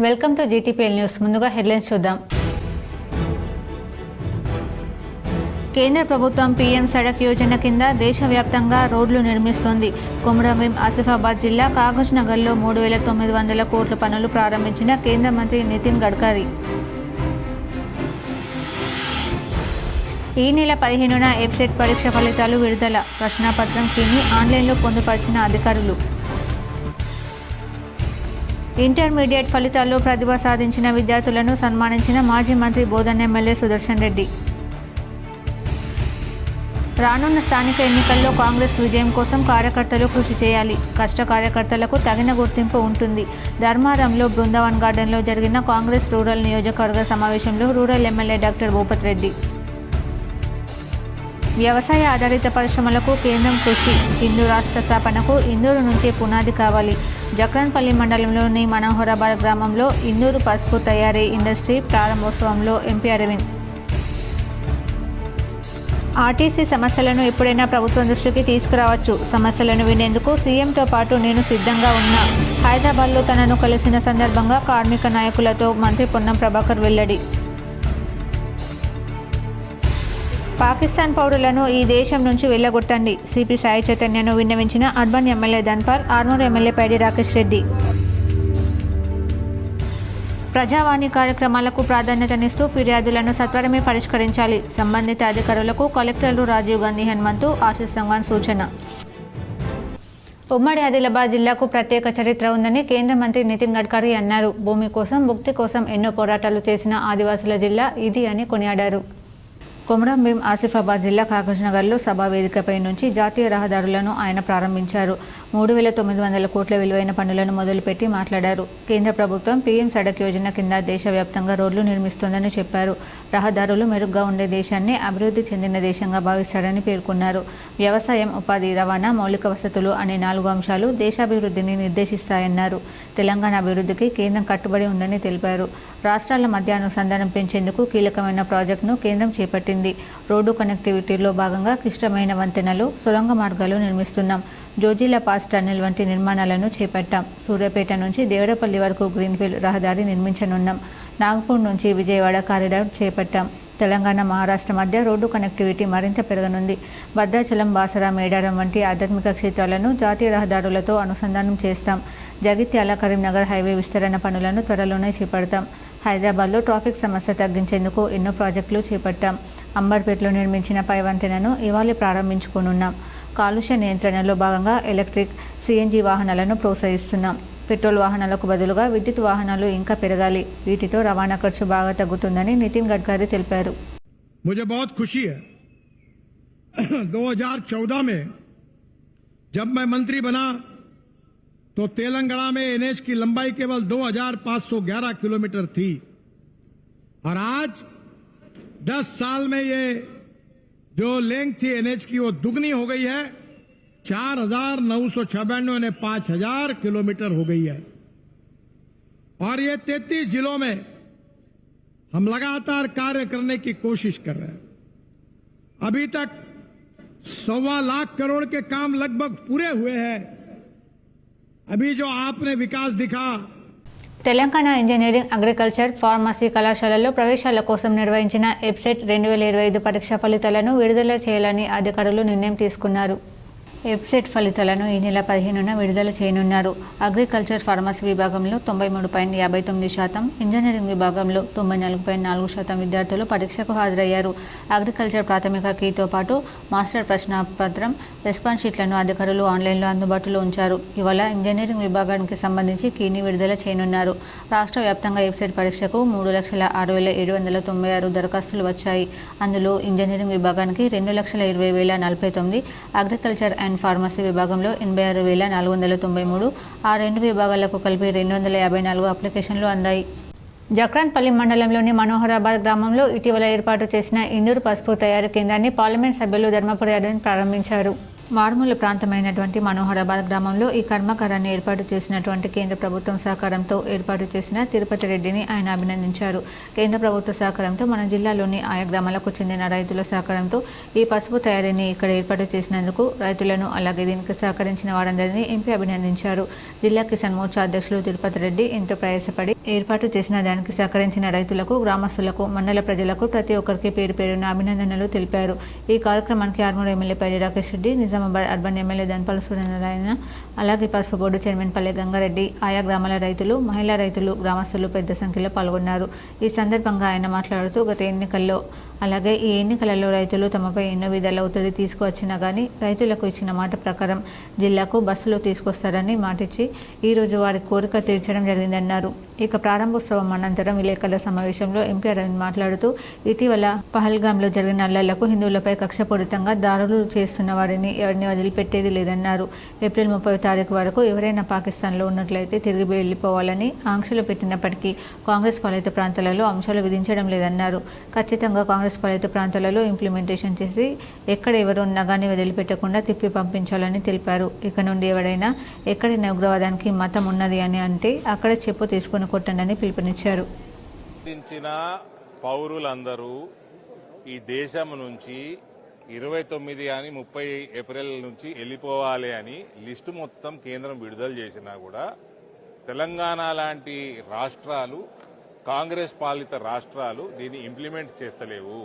Welcome to GTPL news. ముందుగా headlines చూద్దాం. కేంద్ర ప్రభుత్వం పీఎం సడక్ యోజన కింద దేశవ్యాప్తంగా రోడ్లు నిర్మిస్తోంది. కొమురంభీం ఆసిఫాబాద్ జిల్లా కాగజ్ నగర్లో 3,900 కోట్ల పనులు ప్రారంభించిన కేంద్ర మంత్రి నితిన్ గడ్కరీ. ఈ నెల 15న ఎబ్సెట్ పరీక్ష ఫలితాలు విడుదల. ప్రశ్నాపత్రం కీని ఆన్లైన్లో పొందుపరిచిన అధికారులు. ఇంటర్మీడియట్ ఫలితాల్లో ప్రతిభ సాధించిన విద్యార్థులను సన్మానించిన మాజీ మంత్రి బోధన్ ఎమ్మెల్యే సుదర్శన్ రెడ్డి. రానున్న స్థానిక ఎన్నికల్లో కాంగ్రెస్ విజయం కోసం కార్యకర్తలు కృషి చేయాలి. కష్ట కార్యకర్తలకు తగిన గుర్తింపు ఉంటుంది. ధర్మారంలో బృందావన్ గార్డెన్లో జరిగిన కాంగ్రెస్ రూరల్ నియోజకవర్గ సమావేశంలో rural MLA doctor Bhupath Reddy. వ్యవసాయ ఆధారిత పరిశ్రమలకు కేంద్రం కృషి. హిందూ రాష్ట్ర స్థాపనకు ఇందూరు నుంచే పునాది కావాలి. జక్రన్పల్లి మండలంలోని మనోహరాబాద్ గ్రామంలో ఇందూరు పసుపు తయారీ ఇండస్ట్రీ ప్రారంభోత్సవంలో ఎంపీ అరవింద్. ఆర్టీసీ సమస్యలను ఎప్పుడైనా ప్రభుత్వం దృష్టికి తీసుకురావచ్చు. సమస్యలను వినేందుకు సీఎంతో పాటు నేను సిద్ధంగా ఉన్నా. హైదరాబాద్లో తనను కలిసిన సందర్భంగా కార్మిక నాయకులతో మంత్రి పొన్నం ప్రభాకర్ వెల్లడి. పాకిస్తాన్ పౌరులను ఈ దేశం నుంచి వెళ్లగొట్టండి. సిపి సాయి చైతన్యను విన్నవించిన urban MLA Dhanpal, Armoor MLA Paidi Rakesh Reddy. Prajavani కార్యక్రమాలకు ప్రాధాన్యతనిస్తూ ఫిర్యాదులను సత్వరమే పరిష్కరించాలి. సంబంధిత అధికారులకు కలెక్టర్లు రాజీవ్ గాంధీ హనుమంతు, ఆశీష్ సంఘాన్ సూచన. ఉమ్మడి ఆదిలాబాద్ జిల్లాకు ప్రత్యేక చరిత్ర ఉందని కేంద్ర మంత్రి నితిన్ గడ్కరీ అన్నారు. భూమి కోసం, ముక్తి కోసం ఎన్నో పోరాటాలు చేసిన ఆదివాసుల జిల్లా ఇది అని కొనియాడారు. కొమురంభీం ఆసిఫాబాద్ జిల్లా కాగజ్ నగర్లో సభా వేదికపై నుంచి జాతీయ రహదారులను ఆయన ప్రారంభించారు. 3,900 కోట్ల విలువైన పనులను మొదలుపెట్టి మాట్లాడారు. కేంద్ర ప్రభుత్వం పీఎం సడక్ యోజన కింద దేశవ్యాప్తంగా రోడ్లు నిర్మిస్తోందని చెప్పారు. రహదారులు మెరుగ్గా ఉండే దేశాన్ని అభివృద్ధి చెందిన దేశంగా భావిస్తారని పేర్కొన్నారు. వ్యవసాయం, ఉపాధి, రవాణా, మౌలిక వసతులు అనే 4 అంశాలు దేశాభివృద్ధిని నిర్దేశిస్తాయన్నారు. తెలంగాణ అభివృద్ధికి కేంద్రం కట్టుబడి ఉందని తెలిపారు. రాష్ట్రాల మధ్య అనుసంధానం పెంచేందుకు కీలకమైన ప్రాజెక్టును కేంద్రం చేపట్టింది. రోడ్డు కనెక్టివిటీలో భాగంగా క్లిష్టమైన వంతెనలు, సొరంగ మార్గాలు నిర్మిస్తున్నాం. జోజిలా పాస్ టన్నెల్ వంటి నిర్మాణాలను చేపట్టాం. సూర్యాపేట నుంచి దేవరపల్లి వరకు గ్రీన్ఫీల్డ్ రహదారి నిర్మించనున్నాం. నాగపూర్ నుంచి విజయవాడ కారిడార్ చేపట్టాం. తెలంగాణ, మహారాష్ట్ర మధ్య రోడ్డు కనెక్టివిటీ మరింత పెరగనుంది. భద్రాచలం, బాసర, మేడారం వంటి ఆధ్యాత్మిక క్షేత్రాలను జాతీయ రహదారులతో అనుసంధానం చేస్తాం. జగిత్యాల, కరీంనగర్ హైవే విస్తరణ పనులను త్వరలోనే చేపడతాం. హైదరాబాద్లో ట్రాఫిక్ సమస్య తగ్గించేందుకు ఎన్నో ప్రాజెక్టులు చేపట్టాం. అంబర్పేటలో నిర్మించిన పై వంతెనను ఇవాళ ప్రారంభించుకోనున్నాం. కాలుష్య నియంత్రణలో భాగంగా ఎలక్ట్రిక్, సిఎన్జి వాహనాలను ప్రోత్సహిస్తున్నాం. పెట్రోల్ వాహనాలకు బదులుగా విద్యుత్ వాహనాలు ఇంకా పెరగాలి. వీటితో రవాణా ఖర్చు బాగా తగ్గుతుందని నితిన్ గడ్కరీ తెలిపారు. मुझे बहुत खुशी है 2014 में जब मैं मंत्री बना तो तेलंगाना में एनएच की लंबाई केवल 2,511 किलोमीटर थी और आज 10 साल में ये जो लेंथ थी एनएच की वो दुगनी हो गई है। 4,996 ने 5,000 किलोमीटर हो गई है और ये 33 जिलों में हम लगातार कार्य करने की कोशिश कर रहे हैं। अभी तक 1.25 लाख करोड़ के काम लगभग पूरे हुए हैं। अभी जो आपने विकास दिखा తెలంగాణ ఇంజనీరింగ్, అగ్రికల్చర్, ఫార్మసీ కళాశాలల్లో ప్రవేశాల కోసం నిర్వహించిన ఎబ్సెట్ 2025 పరీక్ష ఫలితాలను విడుదల చేయాలని అధికారులు నిర్ణయం తీసుకున్నారు. ఎబ్సెట్ ఫలితాలను ఈ నెల 15న విడుదల చేయనున్నారు. అగ్రికల్చర్, ఫార్మసీ విభాగంలో 93.59%, ఇంజనీరింగ్ విభాగంలో 94.4% విద్యార్థులు పరీక్షకు హాజరయ్యారు. అగ్రికల్చర్ ప్రాథమిక కీతో పాటు మాస్టర్ ప్రశ్నపత్రం, రెస్పాన్స్ షీట్లను అధికారులు ఆన్లైన్లో అందుబాటులో ఉంచారు. ఇవాళ ఇంజనీరింగ్ విభాగానికి సంబంధించి కీని విడుదల చేయనున్నారు. రాష్ట్ర వ్యాప్తంగా ఎబ్సెట్ పరీక్షకు 3,06,796 దరఖాస్తులు వచ్చాయి. అందులో ఇంజనీరింగ్ విభాగానికి 2,20,049, అగ్రికల్చర్ అండ్ ఫార్మసీ విభాగంలో 86,493, ఆ 2 విభాగాలకు కలిపి 254 అప్లికేషన్లు అందాయి. జక్రాన్పల్లి మండలంలోని మనోహరాబాద్ గ్రామంలో ఇటీవల ఏర్పాటు చేసిన ఇందూరు పసుపు తయారీ కేంద్రాన్ని పార్లమెంట్ సభ్యులు ధర్మపురి అరవింద్ ప్రారంభించారు. మారుమూల ప్రాంతమైనటువంటి మనోహరాబాద్ గ్రామంలో ఈ కర్మాగారాన్ని ఏర్పాటు చేసినటువంటి కేంద్ర ప్రభుత్వం సహకారంతో ఏర్పాటు చేసిన తిరుపతి రెడ్డిని ఆయన అభినందించారు. కేంద్ర ప్రభుత్వ సహకారంతో మన జిల్లాలోని ఆయా గ్రామాలకు చెందిన రైతుల సహకారంతో ఈ పసుపు తయారీని ఇక్కడ ఏర్పాటు చేసినందుకు రైతులను అలాగే దీనికి సహకరించిన వారందరినీ ఎంపీ అభినందించారు. జిల్లా కిసాన్ మోర్చా అధ్యక్షులు తిరుపతి రెడ్డి ఎంతో ప్రయాసపడి ఏర్పాటు చేసిన దానికి సహకరించిన రైతులకు, గ్రామస్తులకు, మండల ప్రజలకు ప్రతి ఒక్కరికి పేరు పేరున అభినందనలు తెలిపారు. ఈ కార్యక్రమానికి Armoor MLA Paidi Rakesh Reddy, Nizamabad urban MLA దంపల్లి Suryanarayana, అలాగే పసుపు బోర్డు చైర్మన్ పల్లె గంగారెడ్డి, ఆయా గ్రామాల రైతులు, మహిళా రైతులు, గ్రామస్తులు పెద్ద సంఖ్యలో పాల్గొన్నారు. ఈ సందర్భంగా ఆయన మాట్లాడుతూ గత ఎన్నికల్లో అలాగే ఈ ఎన్నికలలో రైతులు తమపై ఎన్నో విధాల ఒత్తిడి తీసుకువచ్చినా కానీ రైతులకు ఇచ్చిన మాట ప్రకారం జిల్లాకు బస్సులు తీసుకొస్తారని మాటిచ్చి ఈరోజు వారి కోరిక తీర్చడం జరిగిందన్నారు. ఇక ప్రారంభోత్సవం అనంతరం విలేకరుల సమావేశంలో ఎంపీ అరవింద్ మాట్లాడుతూ ఇటీవల పహల్గామ్లో జరిగిన అల్లర్లకు హిందువులపై కక్షపూరితంగా దాడులు చేస్తున్న వారిని ఎవరిని వదిలిపెట్టేది లేదన్నారు. ఏప్రిల్ 30వ తారీఖు వరకు ఎవరైనా పాకిస్తాన్లో ఉన్నట్లయితే తిరిగి వెళ్ళిపోవాలని ఆంక్షలు పెట్టినప్పటికీ కాంగ్రెస్ పాలిత ప్రాంతాలలో అంశాలు విధించడం లేదన్నారు. ఖచ్చితంగా కాంగ్రెస్ పాలిత ప్రాంతాలలో ఇంప్లిమెంటేషన్ చేసి ఎక్కడ ఎవరు ఉన్నా కానీ వదిలిపెట్టకుండా తిప్పి పంపించాలని తెలిపారు. ఇక నుండి ఎవరైనా ఎక్కడైనా ఉగ్రవాదానికి మతం ఉన్నది అని అంటే అక్కడ చెప్పు తీసుకుని కొట్టండి పిలుపునిచ్చారు. పౌరులందరూ ఈ దేశం నుంచి 29 అని 30 ఏప్రిల్ నుంచి వెళ్ళిపోవాలి అని లిస్టు మొత్తం కేంద్రం విడుదల చేసినా కూడా తెలంగాణ లాంటి రాష్ట్రాలు, కాంగ్రెస్ పాలిత రాష్ట్రాలు దీన్ని ఇంప్లిమెంట్ చేస్తలేవు.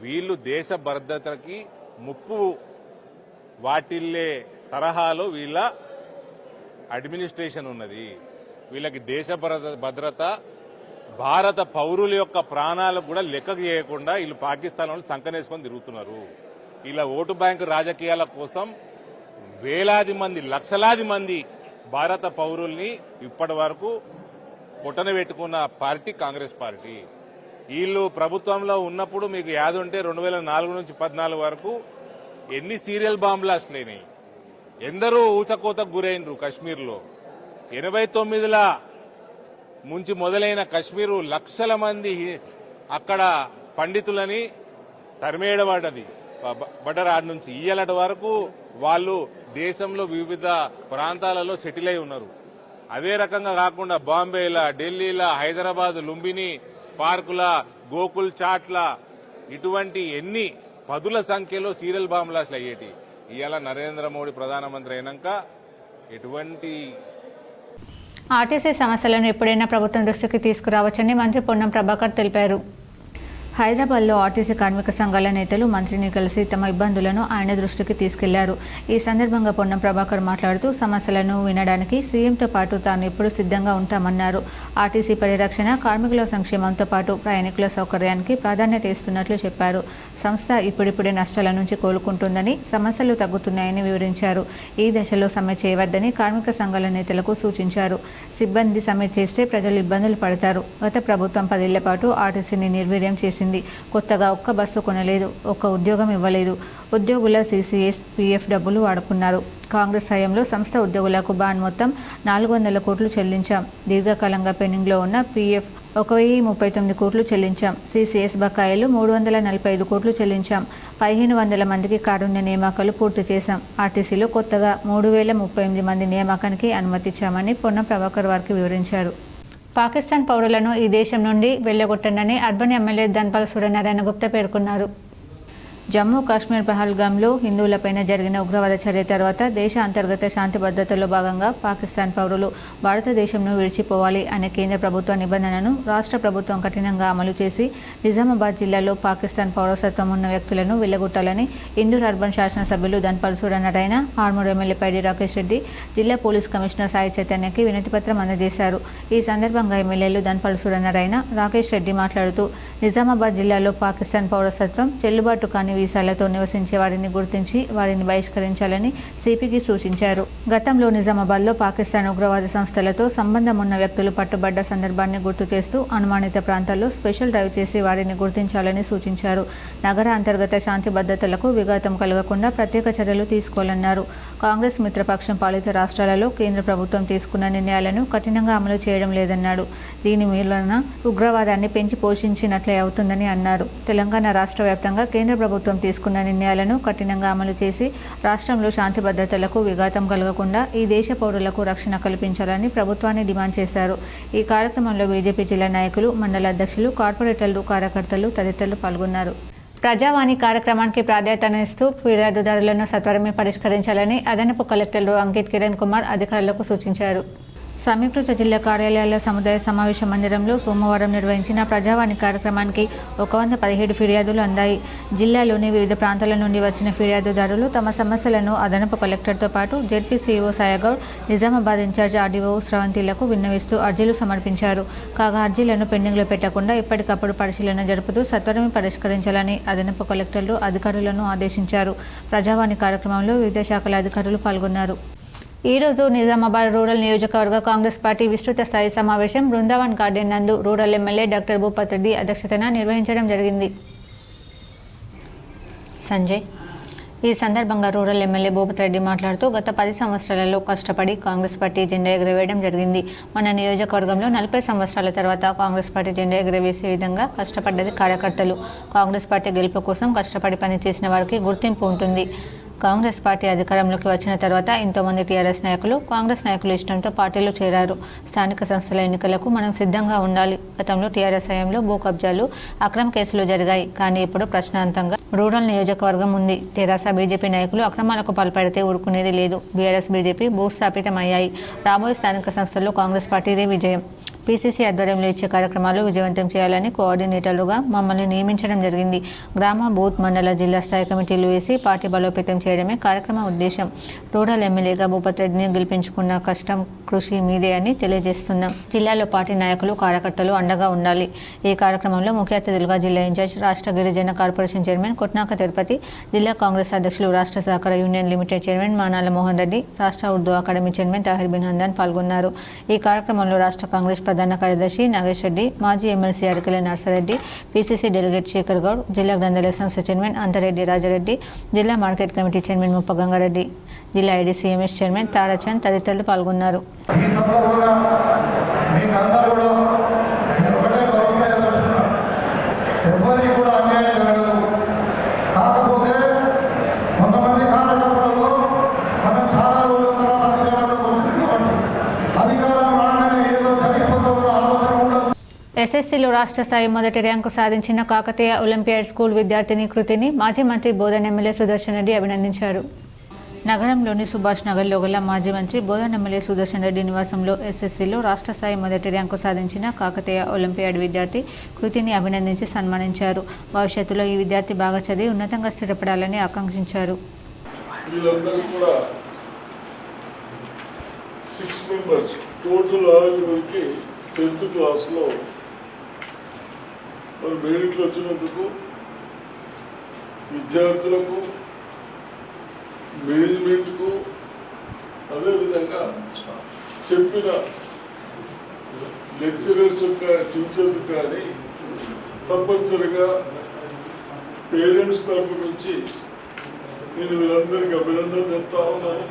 వీళ్ళు దేశ భద్రతకి ముప్పు వాటిల్లే తరహాలో వీళ్ళ అడ్మినిస్ట్రేషన్ ఉన్నది. వీళ్ళకి దేశ భద్రత, భారత పౌరుల యొక్క ప్రాణాలకు కూడా లెక్క చేయకుండా వీళ్ళు పాకిస్తాన్ వాళ్ళు సంకనేసుకొని తిరుగుతున్నారు. ఇలా ఓటు బ్యాంకు రాజకీయాల కోసం వేలాది మంది, లక్షలాది మంది భారత పౌరుల్ని ఇప్పటి వరకు పొట్టన పెట్టుకున్న పార్టీ కాంగ్రెస్ పార్టీ. వీళ్ళు ప్రభుత్వంలో ఉన్నప్పుడు మీకు యాదుంటే 2004 నుంచి 14 వరకు ఎన్ని సీరియల్ బాంబ్ బ్లాస్ట్లు అయినాయి, ఎందరో ఊచకోతకు గురైనరు. కశ్మీర్లో 89ల నుంచి మొదలైన కశ్మీరు లక్షల మంది అక్కడ పండితులని తరిమేయబడ్డది బడ్డరాడ్ నుంచి. ఇయ్యలటి వరకు వాళ్ళు దేశంలో వివిధ ప్రాంతాలలో సెటిల్ అయి ఉన్నారు. అదే రకంగా కాకుండా బాంబేలా, ఢిల్లీలా, హైదరాబాద్ లుంబిని పార్కుల, గోకుల్ చాట్ల ఇటువంటి ఎన్ని పదుల సంఖ్యలో సీరియల్ బాంబ్ బ్లాస్ట్లు అయ్యేటి. ఇవాళ నరేంద్ర మోడీ ప్రధానమంత్రి అయినాక ఎటువంటి ఆర్టీసీ సమస్యలను ఎప్పుడైనా ప్రభుత్వం దృష్టికి తీసుకురావచ్చని మంత్రి పొన్నం ప్రభాకర్ తెలిపారు. హైదరాబాద్లో ఆర్టీసీ కార్మిక సంఘాల నేతలు మంత్రిని కలిసి తమ ఇబ్బందులను ఆయన దృష్టికి తీసుకెళ్లారు. ఈ సందర్భంగా పొన్నం ప్రభాకర్ మాట్లాడుతూ సమస్యలను వినడానికి సీఎంతో పాటు తాను ఎప్పుడూ సిద్ధంగా ఉంటామన్నారు. ఆర్టీసీ పరిరక్షణ, కార్మికుల సంక్షేమంతో పాటు ప్రయాణికుల సౌకర్యానికి ప్రాధాన్యత ఇస్తున్నట్లు చెప్పారు. సంస్థ ఇప్పుడిప్పుడే నష్టాల నుంచి కోలుకుంటుందని, సమస్యలు తగ్గుతున్నాయని వివరించారు. ఈ దశలో సమ్మె చేయవద్దని కార్మిక సంఘాల నేతలకు సూచించారు. సిబ్బంది సమ్మె చేస్తే ప్రజలు ఇబ్బందులు పడతారు. గత ప్రభుత్వం 10 ఏళ్ల పాటు ఆర్టీసీని నిర్వీర్యం చేసింది. కొత్తగా ఒక్క బస్సు కొనలేదు, ఒక్క ఉద్యోగం ఇవ్వలేదు. ఉద్యోగుల CCS, PF డబ్బులు వాడుకున్నారు. కాంగ్రెస్ హయాంలో సంస్థ ఉద్యోగులకు బాండ్ మొత్తం 400 కోట్లు చెల్లించాం. దీర్ఘకాలంగా పెండింగ్లో ఉన్న PF 1039 కోట్లు చెల్లించాం. CCS బకాయిలు 345 కోట్లు చెల్లించాం. 1500 మందికి కారుణ్య నియామకాలు పూర్తి చేశాం. ఆర్టీసీలో కొత్తగా 3038 మంది నియామకానికి అనుమతించామని పొన్నం ప్రభాకర్ వారికి వివరించారు. పాకిస్తాన్ పౌరులను ఈ దేశం నుండి వెళ్లగొట్టండి అర్బన్ ఎమ్మెల్యే దంపల్లి సూర్యనారాయణ గుప్తా పేర్కొన్నారు. జమ్మూ కాశ్మీర్ పహల్గామ్లో హిందువులపైన జరిగిన ఉగ్రవాద చర్య తర్వాత దేశ అంతర్గత శాంతి భద్రతలో భాగంగా పాకిస్తాన్ పౌరులు భారతదేశంను విడిచిపోవాలి అనే కేంద్ర ప్రభుత్వ నిబంధనను రాష్ట్ర ప్రభుత్వం కఠినంగా అమలు చేసి నిజామాబాద్ జిల్లాలో పాకిస్తాన్ పౌరసత్వం ఉన్న వ్యక్తులను వెళ్లగొట్టాలని ఇందూర్ అర్బన్ శాసనసభ్యులు దంపల్లి సూర్యనారాయణ, ఆర్మూర్ ఎమ్మెల్యే పైడి రాకేష్ రెడ్డి జిల్లా పోలీస్ కమిషనర్ సాయి చైతన్యకి వినతిపత్రం అందజేశారు. ఈ సందర్భంగా ఎమ్మెల్యేలు దంపల్లి సూర్యనారాయణ, రాకేష్ రెడ్డి మాట్లాడుతూ నిజామాబాద్ జిల్లాలో పాకిస్తాన్ పౌరసత్వం చెల్లుబాటు కాని వీసాలతో నివసించే వారిని గుర్తించి వారిని బహిష్కరించాలని సిపికి సూచించారు. గతంలో నిజామాబాద్లో పాకిస్తాన్ ఉగ్రవాద సంస్థలతో సంబంధం ఉన్న వ్యక్తులు పట్టుబడ్డ సందర్భాన్ని గుర్తు చేస్తూ అనుమానిత ప్రాంతాల్లో స్పెషల్ డ్రైవ్ చేసి వారిని గుర్తించాలని సూచించారు. నగర అంతర్గత శాంతి భద్రతలకు విఘాతం కలగకుండా ప్రత్యేక చర్యలు తీసుకోవాలన్నారు. కాంగ్రెస్ మిత్రపక్షం పాలిత రాష్ట్రాలలో కేంద్ర ప్రభుత్వం తీసుకున్న నిర్ణయాలను కఠినంగా అమలు చేయడం లేదన్నాడు. దీని మూలన ఉగ్రవాదాన్ని పెంచి పోషించినట్లే అవుతుందని అన్నారు. తెలంగాణ రాష్ట్ర వ్యాప్తంగా కేంద్ర ప్రభుత్వం తీసుకున్న నిర్ణయాలను కఠినంగా అమలు చేసి రాష్ట్రంలో శాంతి భద్రతలకు విఘాతం కలగకుండా ఈ దేశ పౌరులకు రక్షణ కల్పించాలని ప్రభుత్వాన్ని డిమాండ్ చేశారు. ఈ కార్యక్రమంలో బీజేపీ జిల్లా నాయకులు, మండల అధ్యక్షులు, కార్పొరేటర్లు, కార్యకర్తలు తదితరులు పాల్గొన్నారు. ప్రజావాణి కార్యక్రమానికి ప్రాధాన్యతనిస్తూ ఫిర్యాదుదారులను సత్వరమే పరిష్కరించాలని అదనపు కలెక్టర్లు అంకిత్ కిరణ్ కుమార్ అధికారులకు సూచించారు. సమీకృత జిల్లా కార్యాలయాల సముదాయ సమావేశ మందిరంలో సోమవారం నిర్వహించిన ప్రజావాణి కార్యక్రమానికి 117 ఫిర్యాదులు అందాయి. జిల్లాలోని వివిధ ప్రాంతాల నుండి వచ్చిన ఫిర్యాదుదారులు తమ సమస్యలను అదనపు కలెక్టర్తో పాటు ZPCEO Sayagoud, Nizamabad incharge RDO స్రవంతిలకు విన్నవిస్తూ అర్జీలు సమర్పించారు. కాగా అర్జీలను పెండింగ్లో పెట్టకుండా ఎప్పటికప్పుడు పరిశీలన జరుపుతూ సత్వరమే పరిష్కరించాలని అదనపు కలెక్టర్లు అధికారులను ఆదేశించారు. ప్రజావాణి కార్యక్రమంలో వివిధ శాఖల అధికారులు పాల్గొన్నారు. ఈ రోజు నిజామాబాద్ రూరల్ నియోజకవర్గ కాంగ్రెస్ పార్టీ విస్తృత స్థాయి సమావేశం బృందావన్ గార్డెన్ నందు rural MLA doctor Bhupath Reddy అధ్యక్షతన నిర్వహించడం జరిగింది. సంజయ్ ఈ సందర్భంగా రూరల్ ఎమ్మెల్యే భూపత్ రెడ్డి మాట్లాడుతూ గత 10 సంవత్సరాలలో కష్టపడి కాంగ్రెస్ పార్టీ జెండా ఎగురవేయడం జరిగింది. మన నియోజకవర్గంలో 40 సంవత్సరాల తర్వాత కాంగ్రెస్ పార్టీ జెండా ఎగురవేసే విధంగా కష్టపడ్డది కార్యకర్తలు. కాంగ్రెస్ పార్టీ గెలుపు కోసం కష్టపడి పనిచేసిన వారికి గుర్తింపు ఉంటుంది. కాంగ్రెస్ పార్టీ అధికారంలోకి వచ్చిన తర్వాత ఎంతోమంది టీఆర్ఎస్ నాయకులు, కాంగ్రెస్ నాయకులు ఇష్టంతో పార్టీలో చేరారు. స్థానిక సంస్థల ఎన్నికలకు మనం సిద్ధంగా ఉండాలి. గతంలో టీఆర్ఎస్ హయాంలో భూ కబ్జాలు, అక్రమ కేసులు జరిగాయి. కానీ ఇప్పుడు ప్రశాంతంగా రూరల్ నియోజకవర్గం ఉంది. తెరాస బీజేపీ నాయకులు అక్రమాలకు పాల్పడితే ఊరుకునేది లేదు. బీఆర్ఎస్ బీజేపీ భూస్థాపితమయ్యాయి. రాబోయే స్థానిక సంస్థల్లో కాంగ్రెస్ పార్టీదే విజయం. పీసీసీ ఆధ్వర్యంలో ఇచ్చే కార్యక్రమాలు విజయవంతం చేయాలని కోఆర్డినేటర్లుగా మమ్మల్ని నియమించడం జరిగింది. గ్రామ, బూత్, మండల, జిల్లా స్థాయి కమిటీలు వేసి పార్టీ బలోపేతం చేయడమే కార్యక్రమ ఉద్దేశం. రూరల్ ఎమ్మెల్యేగా భూపత్ రెడ్డిని గెలిపించుకున్న కష్టం, కృషి మీదే అని తెలియజేస్తున్నాం. జిల్లాలో పార్టీ నాయకులు, కార్యకర్తలు అండగా ఉండాలి. ఈ కార్యక్రమంలో ముఖ్య అతిథులుగా జిల్లా ఇన్ఛార్జ్, రాష్ట్ర గిరిజన కార్పొరేషన్ చైర్మన్ కొట్నాక తిరుపతి, జిల్లా కాంగ్రెస్ అధ్యక్షులు, రాష్ట్ర సహకార union limited chairman Manala Mohan Reddy, రాష్ట్ర ఉర్దూ అకాడమీ చైర్మన్ తాహిర్ బిన్ హందాన్ పాల్గొన్నారు. ఈ కార్యక్రమంలో రాష్ట్ర కాంగ్రెస్ ప్రధాన కార్యదర్శి నాగేష్ రెడ్డి, మాజీ MLC అరకల Narsa Reddy, PCC delegate Shekhar Goud, జిల్లా గ్రంథాలయ సంస్థ చైర్మన్ అంతరెడ్డి రాజారెడ్డి, జిల్లా మార్కెట్ కమిటీ చైర్మన్ ముప్ప గంగారెడ్డి, జిల్లా ఐడీసీఎంఎస్ చైర్మన్ తారాచంద్ తదితరులు పాల్గొన్నారు. ఎస్ఎస్సీలో రాష్ట్ర స్థాయి మొదటి ర్యాంకు సాధించిన కాకతీయ ఒలింపియాడ్ స్కూల్ విద్యార్థిని కృతిని మాజీ మంత్రి బోధన్ ఎమ్మెల్యే సుదర్శన్ రెడ్డి అభినందించారు. నగరంలోని సుభాష్ నగర్లో గల మాజీ మంత్రి బోధన్ ఎమ్మెల్యే సుదర్శన్ రెడ్డి నివాసంలో ఎస్ఎస్సీలో రాష్ట్ర స్థాయి మొదటి ర్యాంకు సాధించిన కాకతీయ ఒలింపియాడ్ విద్యార్థి కృతిని అభినందించి సన్మానించారు. భవిష్యత్తులో ఈ విద్యార్థి బాగా చదివి ఉన్నతంగా స్థిరపడాలని ఆకాంక్షించారు. మరి మెరిట్లు వచ్చినందుకు విద్యార్థులకు, మేనేజ్మెంట్కు, అదేవిధంగా చెప్పిన లెక్చరర్స్, టీచర్స్ కానీ తప్పనిసరిగా పేరెంట్స్ తరఫు నుంచి నేను వీళ్ళందరికీ అభినందన చెప్తా ఉన్నాను.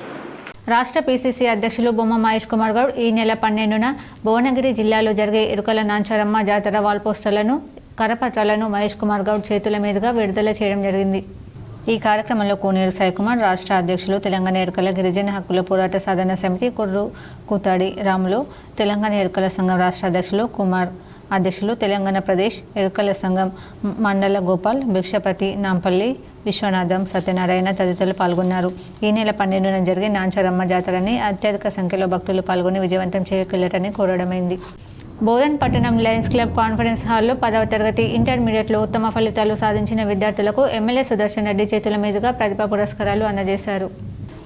రాష్ట్ర పీసీసీ అధ్యక్షులు బొమ్మ మహేష్ కుమార్ గౌడ్ ఈ నెల 12న భువనగిరి జిల్లాలో జరిగే ఎరుకల నాంచారమ్మ జాతర వాల్ పోస్టర్లను, కరపత్రాలను మహేష్ కుమార్ గౌడ్ చేతుల మీదుగా విడుదల చేయడం జరిగింది. ఈ కార్యక్రమంలో కోనేరు సాయికుమార్, రాష్ట్ర అధ్యక్షులు, తెలంగాణ ఎరుకల గిరిజన హక్కుల పోరాట సాధన సమితి కుర్రు కూతాడి రాములు, తెలంగాణ ఎరుకల సంఘం రాష్ట్ర అధ్యక్షులు కుమార్, అధ్యక్షులు తెలంగాణ ప్రదేశ్ ఎరుకల సంఘం మండల గోపాల్, భిక్షపతి, నాంపల్లి, విశ్వనాథం, సత్యనారాయణ తదితరులు పాల్గొన్నారు. ఈ నెల 12న జరిగే నాంచారమ్మ జాతరని అత్యధిక సంఖ్యలో భక్తులు పాల్గొని విజయవంతం చేయగలరని కోరడమైంది. బోధన్ పట్టణం లయన్స్ క్లబ్ కాన్ఫరెన్స్ హాల్లో 10వ తరగతి ఇంటర్మీడియట్లో ఉత్తమ ఫలితాలు సాధించిన విద్యార్థులకు ఎమ్మెల్యే సుదర్శన్ రెడ్డి చేతుల మీదుగా ప్రతిభా పురస్కారాలు అందజేశారు.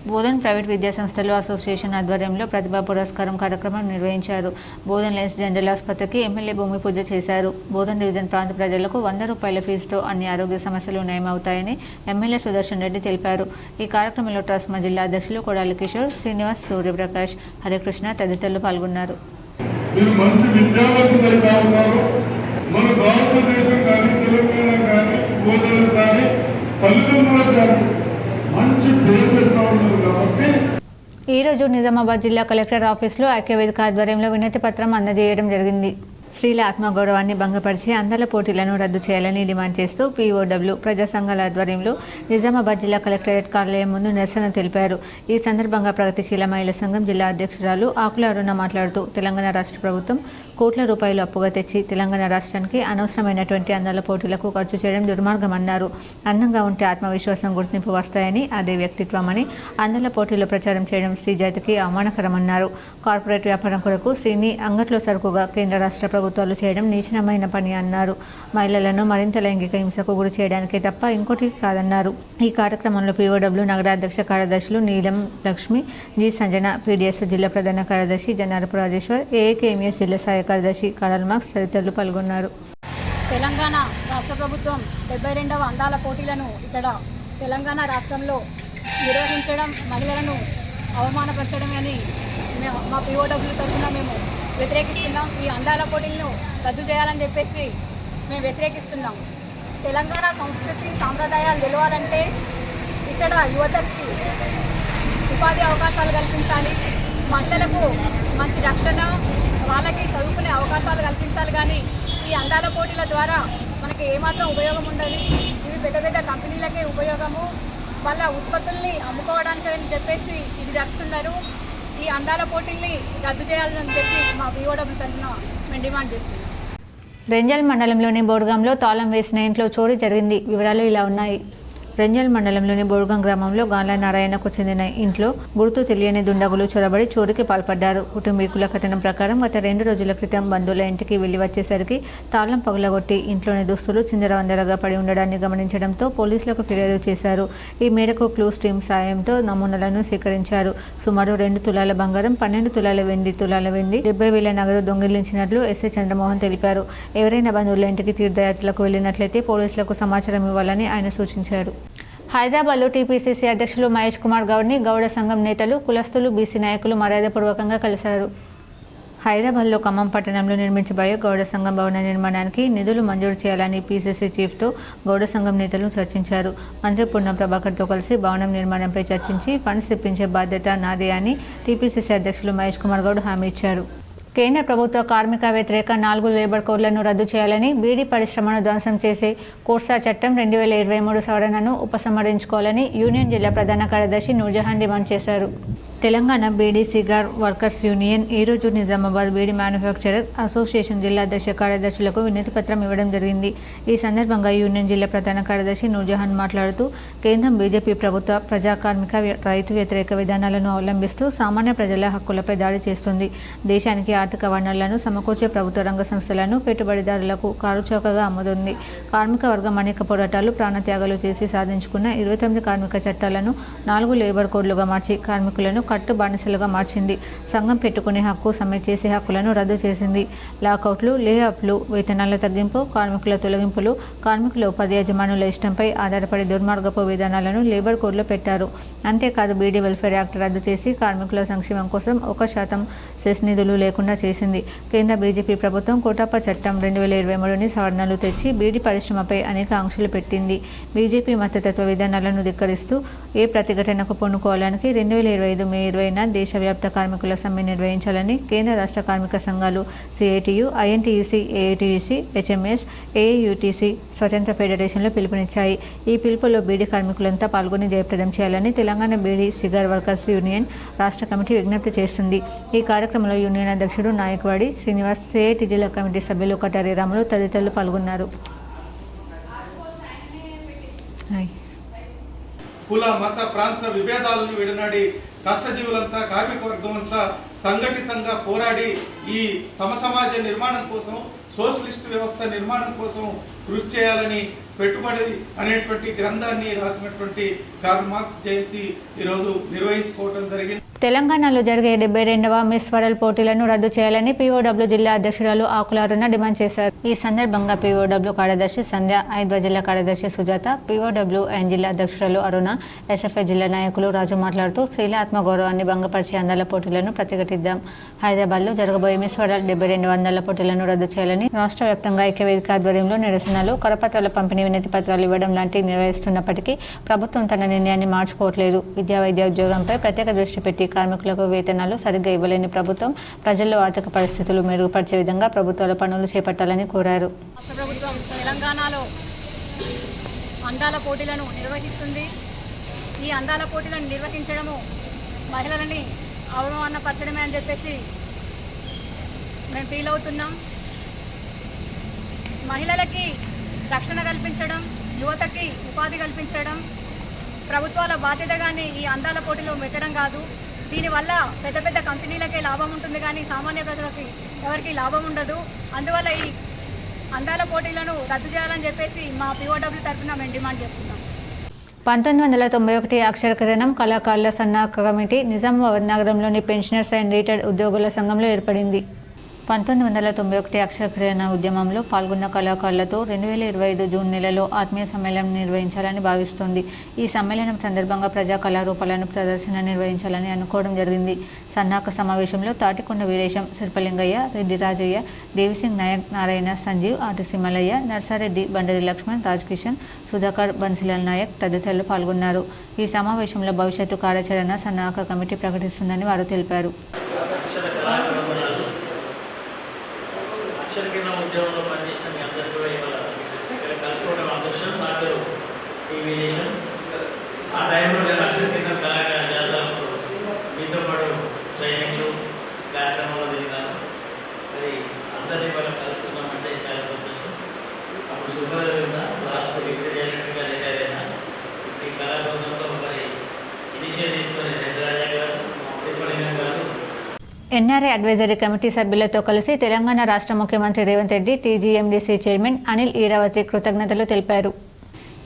బోధన్ ప్రైవేట్ విద్యాసంస్థలు అసోసియేషన్ ఆధ్వర్యంలో ప్రతిభా పురస్కారం కార్యక్రమం నిర్వహించారు. బోధన్ లయన్స్ జనరల్ ఆసుపత్రికి ఎమ్మెల్యే భూమి పూజ చేశారు. బోధన్ డివిజన్ ప్రాంత ప్రజలకు 100 రూపాయల ఫీజుతో అన్ని ఆరోగ్య సమస్యలు నయమవుతాయని ఎమ్మెల్యే సుదర్శన్ రెడ్డి తెలిపారు. ఈ కార్యక్రమంలో ట్రస్మా జిల్లా అధ్యక్షులు కొడాలి కిషోర్, శ్రీనివాస్, సూర్యప్రకాష్, హరికృష్ణ తదితరులు పాల్గొన్నారు. మంచి విద్యావంతులై ఉన్నారు. మన భారతదేశం కానీ, తెలంగాణ కానీ, బోధన కానీ, తల్లిదండ్రులకు కానీ మంచి పేరు తెస్తా ఉన్నారు. కాబట్టి ఈరోజు నిజామాబాద్ జిల్లా కలెక్టర్ ఆఫీసులో ఐక్యవేదిక ఆధ్వర్యంలో వినతి పత్రం అందజేయడం జరిగింది. స్త్రీల ఆత్మగౌరవాన్ని భంగపరిచి అందాల పోటీలను రద్దు చేయాలని డిమాండ్ చేస్తూ పీఓడబ్ల్యూ ప్రజా సంఘాల ఆధ్వర్యంలో నిజామాబాద్ జిల్లా కలెక్టరేట్ కార్యాలయం ముందు నిరసన తెలిపారు. ఈ సందర్భంగా ప్రగతిశీల మహిళా సంఘం జిల్లా అధ్యక్షురాలు ఆకుల అరుణ మాట్లాడుతూ తెలంగాణ రాష్ట్ర ప్రభుత్వం కోట్ల రూపాయలు అప్పుగా తెచ్చి తెలంగాణ రాష్ట్రానికి అనవసరమైనటువంటి అందాల పోటీలకు ఖర్చు చేయడం దుర్మార్గమన్నారు. అందంగా ఉంటే ఆత్మవిశ్వాసం, గుర్తింపు వస్తాయని, అదే వ్యక్తిత్వమని అందాల పోటీలు ప్రచారం చేయడం స్త్రీ జాతికి అవమానకరమన్నారు. కార్పొరేట్ వ్యాపారం కొరకు స్త్రీని అంగట్లో సరుకుగా కేంద్ర రాష్ట్ర ప్రభుత్వాలు చేయడం నీచమైన పని అన్నారు. మహిళలను మరింత లైంగిక హింసకు గురి చేయడానికే తప్ప ఇంకోటి కాదన్నారు. ఈ కార్యక్రమంలో పీఓడబ్ల్యూ నగరాధ్యక్ష కార్యదర్శులు నీలం లక్ష్మి, జి సంజన, పీడీఎస్ జిల్లా ప్రధాన కార్యదర్శి జన్నారపు రాజేశ్వర్, ఏఏకేఎంఎస్ జిల్లా సహాయ కార్యదర్శి కాడల్ మార్క్స్ తదితరులు పాల్గొన్నారు. తెలంగాణ రాష్ట్ర ప్రభుత్వం 72వ అందాల పోటీలను ఇక్కడ తెలంగాణ రాష్ట్రంలో నిర్వహించడం మహిళలను అవమానపరచడమే అని మా పీఓడబ్ల్యూ తరఫున మేము వ్యతిరేకిస్తున్నాం. ఈ అందాల పోటీలను రద్దు చేయాలని చెప్పేసి మేము వ్యతిరేకిస్తున్నాం. తెలంగాణ సంస్కృతి సాంప్రదాయాలు గెలవాలంటే ఇక్కడ యువతకి ఉపాధి అవకాశాలు కల్పించాలి, మహిళలకు మంచి రక్షణ, వాళ్ళకి చదువుకునే అవకాశాలు కల్పించాలి. కానీ ఈ అందాల పోటీల ద్వారా మనకి ఏమాత్రం ఉపయోగం ఉండదు. ఇవి పెద్ద పెద్ద కంపెనీలకే ఉపయోగము, వాళ్ళ ఉత్పత్తుల్ని అమ్ముకోవడానికి అని చెప్పేసి ఇది జరుపుతున్నారు. ఈ అందాల పోటీల్ని రద్దు చేయాలని చెప్పి మా పీఓడబ్ల్యూ తరఫున మేము డిమాండ్ చేస్తున్నాం. రెంజల్ మండలంలోని బోర్గాంలో తాళం వేసిన ఇంట్లో చోరీ జరిగింది. వివరాలు ఇలా ఉన్నాయి. రెంజల్ మండలంలోని బోర్గాం గ్రామంలో గాండ్ల నారాయణకు చెందిన ఇంట్లో గుర్తు తెలియని దుండగులు చొరబడి చోరీకి పాల్పడ్డారు. కుటుంబీకుల కథనం ప్రకారం గత 2 రోజుల క్రితం బంధువుల ఇంటికి వెళ్లి వచ్చేసరికి తాళం పగులగొట్టి ఇంట్లోని దుస్తులు చిందరవందరగా పడి ఉండడాన్ని గమనించడంతో పోలీసులకు ఫిర్యాదు చేశారు. ఈ మేరకు క్లూస్ టీమ్ సాయంతో నమూనాలను సేకరించారు. సుమారు 2 తులాల బంగారం, 12 తులాల వెండి, 70,000 నగదు దొంగిలించినట్లు ఎస్ఐ చంద్రమోహన్ తెలిపారు. ఎవరైనా బంధువుల ఇంటికి తీర్థయాత్రలకు వెళ్లినట్లయితే పోలీసులకు సమాచారం ఇవ్వాలని ఆయన సూచించారు. హైదరాబాద్లో టీపీసీసీ అధ్యక్షులు మహేష్ కుమార్ గౌడ్ని గౌడ సంఘం నేతలు, కులస్తులు, బీసీ నాయకులు మర్యాదపూర్వకంగా కలిశారు. హైదరాబాద్లో ఖమ్మం పట్టణంలో నిర్మించబోయే గౌడ సంఘం భవన నిర్మాణానికి నిధులు మంజూరు చేయాలని పీసీసీ చీఫ్తో గౌడ సంఘం నేతలు చర్చించారు. మంత్రి పొన్నం ప్రభాకర్తో కలిసి భవనం నిర్మాణంపై చర్చించి ఫండ్స్ ఇప్పించే బాధ్యత నాదే అని టీపీసీసీ అధ్యక్షులు మహేష్ కుమార్ గౌడ్ హామీ ఇచ్చారు. కేంద్ర ప్రభుత్వ కార్మిక వ్యతిరేక 4 లేబర్ కోడ్లను రద్దు చేయాలని, బీడీ పరిశ్రమను ధ్వంసం చేసే కోర్సా చట్టం 2023 సవరణను ఉపసంహరించుకోవాలని యూనియన్ జిల్లా ప్రధాన కార్యదర్శి నూర్జహాన్ డిమాండ్ చేశారు. Telangana beedi cigar workers union ఈరోజు నిజామాబాద్ బీడీ మ్యానుఫ్యాక్చరర్ అసోసియేషన్ జిల్లా అధ్యక్ష కార్యదర్శులకు వినతి పత్రం ఇవ్వడం జరిగింది. ఈ సందర్భంగా యూనియన్ జిల్లా ప్రధాన కార్యదర్శి నూర్జహాన్ మాట్లాడుతూ కేంద్రం బీజేపీ ప్రభుత్వ ప్రజా కార్మిక రైతు వ్యతిరేక విధానాలను అవలంబిస్తూ సామాన్య ప్రజల హక్కులపై దాడి చేస్తుంది. దేశానికి ఆర్థిక వనరులను సమకూర్చే ప్రభుత్వ రంగ సంస్థలను పెట్టుబడిదారులకు కారుచౌకగా అమ్ముతుంది. కార్మిక వర్గం అనేక పోరాటాలు, ప్రాణత్యాగాలు చేసి సాధించుకున్న 29 కార్మిక చట్టాలను 4 లేబర్ కోడ్లుగా మార్చి కార్మికులను కట్టు బానిసలుగా మార్చింది. సంఘం పెట్టుకునే హక్కు, సమ్మె చేసే హక్కులను రద్దు చేసింది. లాకౌట్లు, లేఅప్లు, వేతనాల తగ్గింపు, కార్మికుల తొలగింపులు, కార్మికుల ఉపాధి యజమానుల ఇష్టంపై ఆధారపడి దుర్మార్గపు విధానాలను లేబర్ కోడ్లో పెట్టారు. అంతేకాదు బీడీ వెల్ఫేర్ యాక్ట్ రద్దు చేసి కార్మికుల సంక్షేమం కోసం 1% సెస్ నిధులు లేకుండా చేసింది. కేంద్ర బీజేపీ ప్రభుత్వం కోటాప చట్టం 2023ని సవరణలు తెచ్చి బీడీ పరిశ్రమపై అనేక ఆంక్షలు పెట్టింది. బీజేపీ మతతత్వ విధానాలను ధిక్కరిస్తూ ఏ ప్రతిఘటనకు పూనుకోవడానికి 2025 మే 20న దేశవ్యాప్త కార్మికుల సమ్మె నిర్వహించాలని కేంద్ర రాష్ట్ర కార్మిక సంఘాలు సిఐటియు, ఐఎన్టీయూసీ, ఏఐటీయూసీ, హెచ్ఎంఎస్, ఏఐయూటీసీ స్వతంత్ర ఫెడరేషన్లు పిలుపునిచ్చాయి. ఈ పిలుపులో బీడీ కార్మికులంతా పాల్గొని జయప్రదం చేయాలని Telangana beedi cigar workers union రాష్ట్ర కమిటీ విజ్ఞప్తి చేస్తుంది. ఈ కార్యక్రమంలో యూనియన్ అధ్యక్షుడు నాయకవాడి శ్రీనివాస్, సిఐటి జిల్లా కమిటీ సభ్యులు కటారి రాములు తదితరులు పాల్గొన్నారు. కుల, మత, ప్రాంత విభేదాలను విడనాడి కష్టజీవులంతా, కార్మిక వర్గం అంతా సంఘటితంగా పోరాడి ఈ సమసమాజ నిర్మాణం కోసం, సోషలిస్ట్ వ్యవస్థ నిర్మాణం కోసం కృషి చేయాలని పెట్టుబడి అనేటువంటి గ్రంథాన్ని రాసినటువంటి కార్ల్ మార్క్స్ జయంతి ఈరోజు నిర్వహించుకోవడం జరిగింది. తెలంగాణలో జరిగే 72వ మిస్ వరల్డ్ పోటీలను రద్దు చేయాలని పీఓడబ్ల్యూ జిల్లా అధ్యక్షురాలు ఆకుల అరుణ డిమాండ్ చేశారు. ఈ సందర్భంగా పీఓడబ్ల్యూ కార్యదర్శి సంధ్య, ఐద్వా జిల్లా కార్యదర్శి సుజాత, పీఓడబ్ల్యూ అండ్ జిల్లా అధ్యక్షురాలు అరుణ, ఎస్ఎఫ్ఐ జిల్లా నాయకులు రాజు మాట్లాడుతూ స్త్రీల ఆత్మగౌరవాన్ని భంగపరిచే అందాల పోటీలను ప్రతిఘటిద్దాం. హైదరాబాద్లో జరగబోయే మిస్ వరల్డ్ 72వ అందాల పోటీలను రద్దు చేయాలని రాష్ట్ర వ్యాప్తంగా ఐక్యవేదిక ఆధ్వర్యంలో నిరసనలు, కరపత్రాల పంపిణీ, వినతి పత్రాలు ఇవ్వడం లాంటివి నిర్వహిస్తున్నప్పటికీ ప్రభుత్వం తన నిర్ణయాన్ని మార్చుకోవట్లేదు. విద్యా వైద్య ఉద్యోగంపై ప్రత్యేక దృష్టి పెట్టి కార్మికులకు వేతనాలు సరిగ్గా ఇవ్వలేని ప్రభుత్వం ప్రజల్లో ఆర్థిక పరిస్థితులు మెరుగుపరిచే విధంగా ప్రభుత్వాల పనులు చేపట్టాలని కోరారు. రాష్ట్ర ప్రభుత్వం తెలంగాణలో అందాల పోటీలను నిర్వహిస్తుంది. ఈ అందాల పోటీలను నిర్వహించడము మహిళలని అవమానపరచడమే అని చెప్పేసి మేము ఫీల్ అవుతున్నాం. మహిళలకి రక్షణ కల్పించడం, యువతకి ఉపాధి కల్పించడం ప్రభుత్వాల బాధ్యతగానే ఈ అందాల పోటీలో పెట్టడం కాదు. దీనివల్ల పెద్ద పెద్ద కంపెనీలకే లాభం ఉంటుంది, కానీ సామాన్య ప్రజలకి ఎవరికి లాభం ఉండదు. అందువల్ల ఈ అందాల పోటీలను రద్దు చేయాలని చెప్పేసి మా POW తరఫున మేము డిమాండ్ చేస్తున్నాం. 1991 అక్షరకిరణం కళాకారుల సన్నాహక కమిటీ నిజామాబాద్ నగరంలోని పెన్షనర్స్ అండ్ రిటైర్డ్ ఉద్యోగుల సంఘంలో ఏర్పడింది. 1991 అక్షరకిరణ ఉద్యమంలో పాల్గొన్న కళాకారులతో 2025 జూన్ నెలలో ఆత్మీయ సమ్మేళనం నిర్వహించాలని భావిస్తోంది. ఈ సమ్మేళనం సందర్భంగా ప్రజా కళారూపాలను ప్రదర్శన నిర్వహించాలని అనుకోవడం జరిగింది. సన్నాహక సమావేశంలో తాటికొండ వీరేశం, శిల్పలింగయ్య, రెడ్డి రాజయ్య, దేవిసింగ్ నాయక్, నారాయణ, సంజీవ్, ఆర్టీసీ మల్లయ్య, నర్సారెడ్డి, బండరి లక్ష్మణ్, రాజ్ కిషన్, సుధాకర్, బన్సిలాల్ నాయక్ తదితరులు పాల్గొన్నారు. ఈ సమావేశంలో భవిష్యత్తు కార్యాచరణ సన్నాహక కమిటీ ప్రకటిస్తుందని వారు తెలిపారు. అక్షరకిరణ ఉద్యమంలో పనిచేసిన మీ అందరికీ కూడా ఇవాళ ఇక్కడ కలుసుకోవడం అదృష్టం. నా పేరు వీరేశం. ఆ టైంలో నేను అక్షరకిరణ కళాకార జాతరలో మీతో పాటు ట్రైనింగ్లు కార్యక్రమాలు తిరిగినాను. మరి అందరినీ ఇవాళ కలుస్తున్నామంటే చాలా సంతోషం. అప్పుడు సూపర్వైజర్ లాస్ట్ డిప్యూటీ డైరెక్టర్గా రిటైర్ అయినా. ఈ కళాబృందంలో మరి ఇనిషియేటివ్ తీసుకొని రెడ్డి రాజా గారు, శిల్పలింగం గారు, ఎన్ఆర్ఐ అడ్వైజరీ కమిటీ సభ్యులతో కలిసి తెలంగాణ రాష్ట్ర ముఖ్యమంత్రి రేవంత్ రెడ్డి, TGMDC చైర్మన్ అనిల్ ఈరావతి కృతజ్ఞతలు తెలిపారు.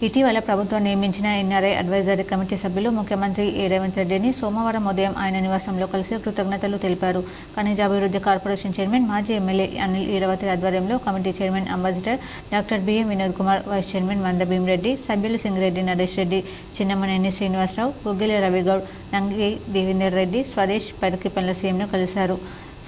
ఇటీవల ప్రభుత్వం నియమించిన ఎన్ఆర్ఐ అడ్వైజరీ కమిటీ సభ్యులు ముఖ్యమంత్రి రేవంత్ రెడ్డిని సోమవారం ఉదయం ఆయన నివాసంలో కలిసి కృతజ్ఞతలు తెలిపారు. ఖనిజాభివృద్ధి కార్పొరేషన్ చైర్మన్, మాజీ ఎమ్మెల్యే అనిల్ ఈరావతి ఆధ్వర్యంలో committee chairman ambassador doctor BM Vinod Kumar, vice chairman Manda Bhimareddy, సభ్యులు సింగిరెడ్డి నరేష్ రెడ్డి, చిన్నమనేని శ్రీనివాసరావు, గుగ్గిలి రవిగౌడ్, నంగి దేవేందర్ రెడ్డి, స్వదేశ్ పడకిపల్లి సీఎంను కలిశారు.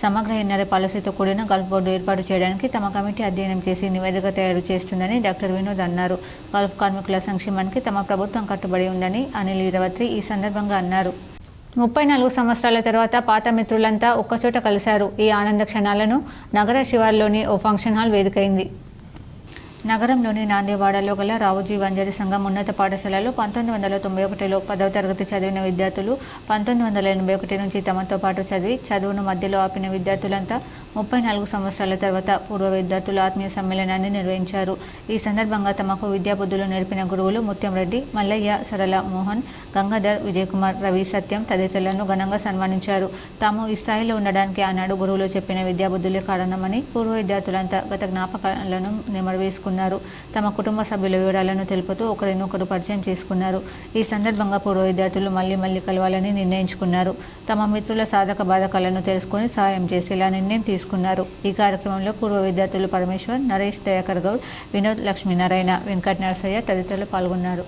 సమగ్ర ఎన్ఆర్ఐ పాలసీతో కూడిన గల్ఫ్ బోర్డు ఏర్పాటు చేయడానికి తమ కమిటీ అధ్యయనం చేసి నివేదిక తయారు చేస్తుందని డాక్టర్ వినోద్ అన్నారు. గల్ఫ్ కార్మికుల సంక్షేమానికి తమ ప్రభుత్వం కట్టుబడి ఉందని అనిల్ ఈరావతి ఈ సందర్భంగా అన్నారు. 34 సంవత్సరాల తర్వాత పాత మిత్రులంతా ఒక్కచోట కలిశారు. ఈ ఆనంద క్షణాలను నగర శివార్లోని ఓ ఫంక్షన్ హాల్ వేదికైంది. నగరంలోని నాందేవాడలో గల రావుజీ వంజరి సంఘం ఉన్నత పాఠశాలలో 1991లో 10వ తరగతి చదివిన విద్యార్థులు 1981 నుంచి తమతో పాటు చదువును మధ్యలో ఆపిన విద్యార్థులంతా 34 సంవత్సరాల తర్వాత పూర్వ విద్యార్థుల ఆత్మీయ సమ్మేళనాన్ని నిర్వహించారు. ఈ సందర్భంగా తమకు విద్యాబుద్ధులు నేర్పిన గురువులు ముత్యం రెడ్డి, మల్లయ్య, సరళ, మోహన్, గంగాధర్, విజయకుమార్, రవి, సత్యం తదితరులను ఘనంగా సన్మానించారు. తాము ఈ స్థాయిలో ఉండడానికి ఆనాడు గురువులు చెప్పిన విద్యాబుద్ధులే కారణమని పూర్వ విద్యార్థులంతా గత జ్ఞాపకాలను నెమరువేసుకున్నారు. తమ కుటుంబ సభ్యుల వివరాలను తెలుపుతూ ఒకరినొకరు పరిచయం చేసుకున్నారు. ఈ సందర్భంగా పూర్వ విద్యార్థులు మళ్లీ కలవాలని నిర్ణయించుకున్నారు. తమ మిత్రుల సాధక బాధకాలను తెలుసుకుని సహాయం చేసేలా నిర్ణయం తీసుకున్నారు. ఈ కార్యక్రమంలో పూర్వ విద్యార్థులు పరమేశ్వర్, నరేష్, దయాకర్ గౌడ్, వినోద్, లక్ష్మీనారాయణ, వెంకట నరసయ్య తదితరులు పాల్గొన్నారు.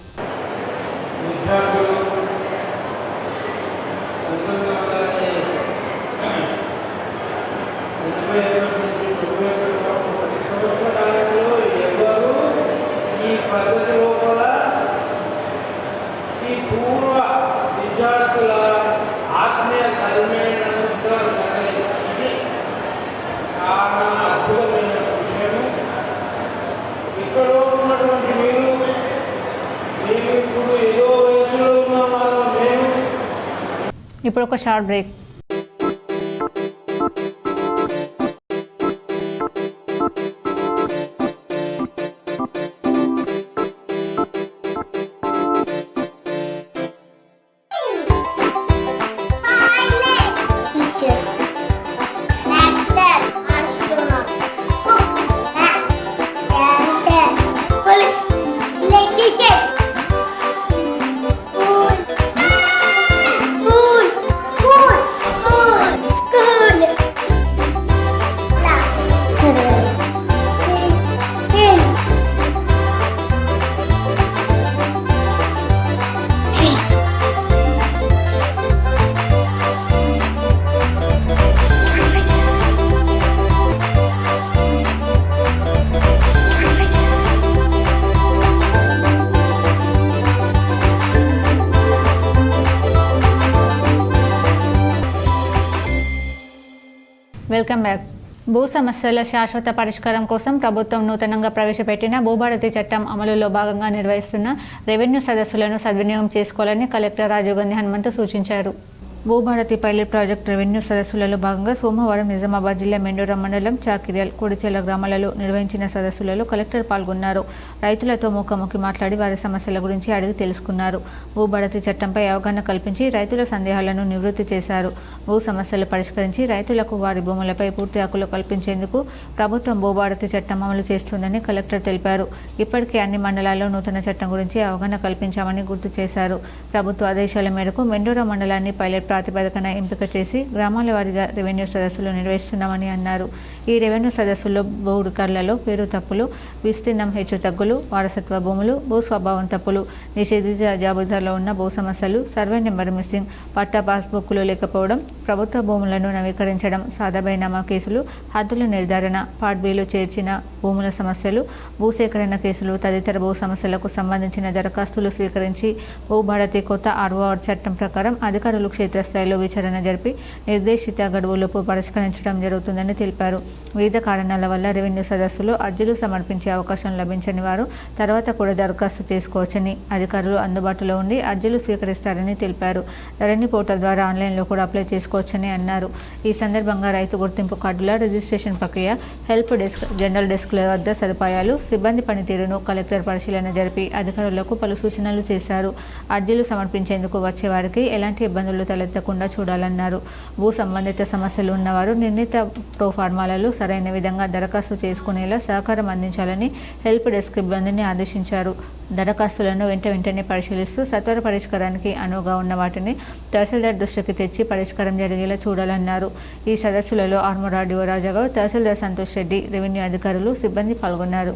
పద్ధతిలో కూడా ఈ పూర్వ విద్యార్థుల ఆత్మీయ సమ్మేళనంగా ఇది చాలా అద్భుతమైన విషయము. ఇక్కడ ఉన్నటువంటి మేము ఇప్పుడు ఏదో వయసులో ఉన్న వాళ్ళు మేము. ఇప్పుడు ఒక short break. School. Welcome back. భూ సమస్యల శాశ్వత పరిష్కారం కోసం ప్రభుత్వం నూతనంగా ప్రవేశపెట్టిన భూభారతి చట్టం అమలులో భాగంగా నిర్వహిస్తున్న రెవెన్యూ సదస్సులను సద్వినియోగం చేసుకోవాలని కలెక్టర్ రాజీవ్ గాంధీ హనుమంతు సూచించారు. భూభారతి పైలట్ ప్రాజెక్టు రెవెన్యూ సదస్సులలో భాగంగా సోమవారం నిజామాబాద్ జిల్లా మెండోరా మండలం చాకిర్యాల్ కొడిచెల గ్రామాలలో నిర్వహించిన సదస్సులలో కలెక్టర్ పాల్గొన్నారు. రైతులతో ముఖాముఖి మాట్లాడి వారి సమస్యల గురించి అడిగి తెలుసుకున్నారు. భూభారతి చట్టంపై అవగాహన కల్పించి రైతుల సందేహాలను నివృత్తి చేశారు. భూ సమస్యలు పరిష్కరించి రైతులకు వారి భూములపై పూర్తి హక్కులు కల్పించేందుకు ప్రభుత్వం భూభారతి చట్టం అమలు చేస్తుందని కలెక్టర్ తెలిపారు. ఇప్పటికే అన్ని మండలాల్లో నూతన చట్టం గురించి అవగాహన కల్పించామని గుర్తు చేశారు. ప్రభుత్వ ఆదేశాల మేరకు మెండోరా మండలాన్ని పైలట్ ప్రాతిపదికన ఎంపిక చేసి గ్రామాల వారీగా రెవెన్యూ సదస్సులు నిర్వహిస్తున్నామని అన్నారు. ఈ రెవెన్యూ సదస్సుల్లో భూ రికార్డులలో పేరు తప్పులు, విస్తీర్ణం హెచ్చు తగ్గులు, వారసత్వ భూములు, భూ స్వభావం తప్పులు, నిషేధిత జాబితాలో ఉన్న భూ సమస్యలు, సర్వే నెంబర్ మిస్సింగ్, పట్టా పాస్బుక్లు లేకపోవడం, ప్రభుత్వ భూములను నవీకరించడం, సాదాబైనామా కేసులు, హద్దుల నిర్ధారణ, పార్ట్ బిలు చేర్చిన భూముల సమస్యలు, భూసేకరణ కేసులు తదితర భూ సమస్యలకు సంబంధించిన దరఖాస్తులు స్వీకరించి భూభారతి కొత్త ఆర్ఓఆర్ చట్టం ప్రకారం అధికారులు క్షేత్రస్థాయిలో విచారణ జరిపి నిర్దేశిత గడువులోపు పరిష్కరించడం జరుగుతుందని తెలిపారు. వివిధ కారణాల వల్ల రెవెన్యూ సదస్సులో అర్జీలు సమర్పించే అవకాశం లభించని వారు తర్వాత కూడా దరఖాస్తు చేసుకోవచ్చని, అధికారులు అందుబాటులో ఉండి అర్జీలు స్వీకరిస్తారని తెలిపారు. ధరణి పోర్టల్ ద్వారా ఆన్లైన్లో కూడా అప్లై చేసుకోవచ్చని అన్నారు. ఈ సందర్భంగా రైతు గుర్తింపు కార్డుల రిజిస్ట్రేషన్ ప్రక్రియ, హెల్ప్ డెస్క్, జనరల్ డెస్క్ల వద్ద సదుపాయాలు, సిబ్బంది పనితీరును కలెక్టర్ పరిశీలన జరిపి అధికారులకు పలు సూచనలు చేశారు. అర్జీలు సమర్పించేందుకు వచ్చే వారికి ఎలాంటి ఇబ్బందులు తలెత్తకుండా చూడాలన్నారు. భూ సంబంధిత సమస్యలు ఉన్నవారు నిర్ణీత ప్రోఫార్మాలలో సరైన విధంగా దరఖాస్తు చేసుకునేలా సహకారం అందించాలని హెల్ప్ డెస్క్ సిబ్బందిని ఆదేశించారు. దరఖాస్తులను వెంటనే పరిశీలిస్తూ సత్వర పరిష్కారానికి అనువుగా ఉన్న వాటిని తహసీల్దార్ దృష్టికి తెచ్చి పరిష్కారం జరిగేలా చూడాలన్నారు. ఈ సదస్సులలో ఆర్మూర్ ఆర్డీఓ రాజాగౌడ్, తహసీల్దార్ సంతోష్ రెడ్డి, రెవెన్యూ అధికారులు, సిబ్బంది పాల్గొన్నారు.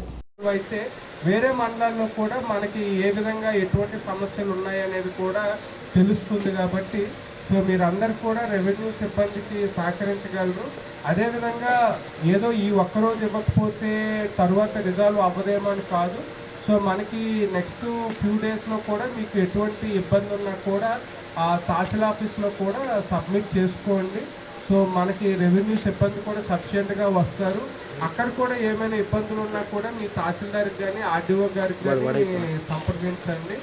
అయితే వేరే మండలాల్లో కూడా మనకి ఏ విధంగా ఎటువంటి సమస్యలు ఉన్నాయనేది కూడా తెలుస్తుంది. కాబట్టి సో మీరందరూ కూడా రెవెన్యూ సిబ్బందికి సహకరించగలరు. అదేవిధంగా ఏదో ఈ ఒక్కరోజు ఇవ్వకపోతే తరువాత రిజాల్వ్ అవ్వదేమో అని కాదు. సో మనకి నెక్స్ట్ ఫ్యూ డేస్లో కూడా మీకు ఎటువంటి ఇబ్బంది ఉన్నా కూడా ఆ తహసీల్ ఆఫీస్లో కూడా సబ్మిట్ చేసుకోండి. సో మనకి రెవెన్యూ సిబ్బంది కూడా సఫిషియెంట్గా వస్తారు. అక్కడ కూడా ఏమైనా ఇబ్బందులు ఉన్నా కూడా మీ తహసీల్దార్కి కానీ ఆర్డీఓ గారికి కానీ సంప్రదించండి.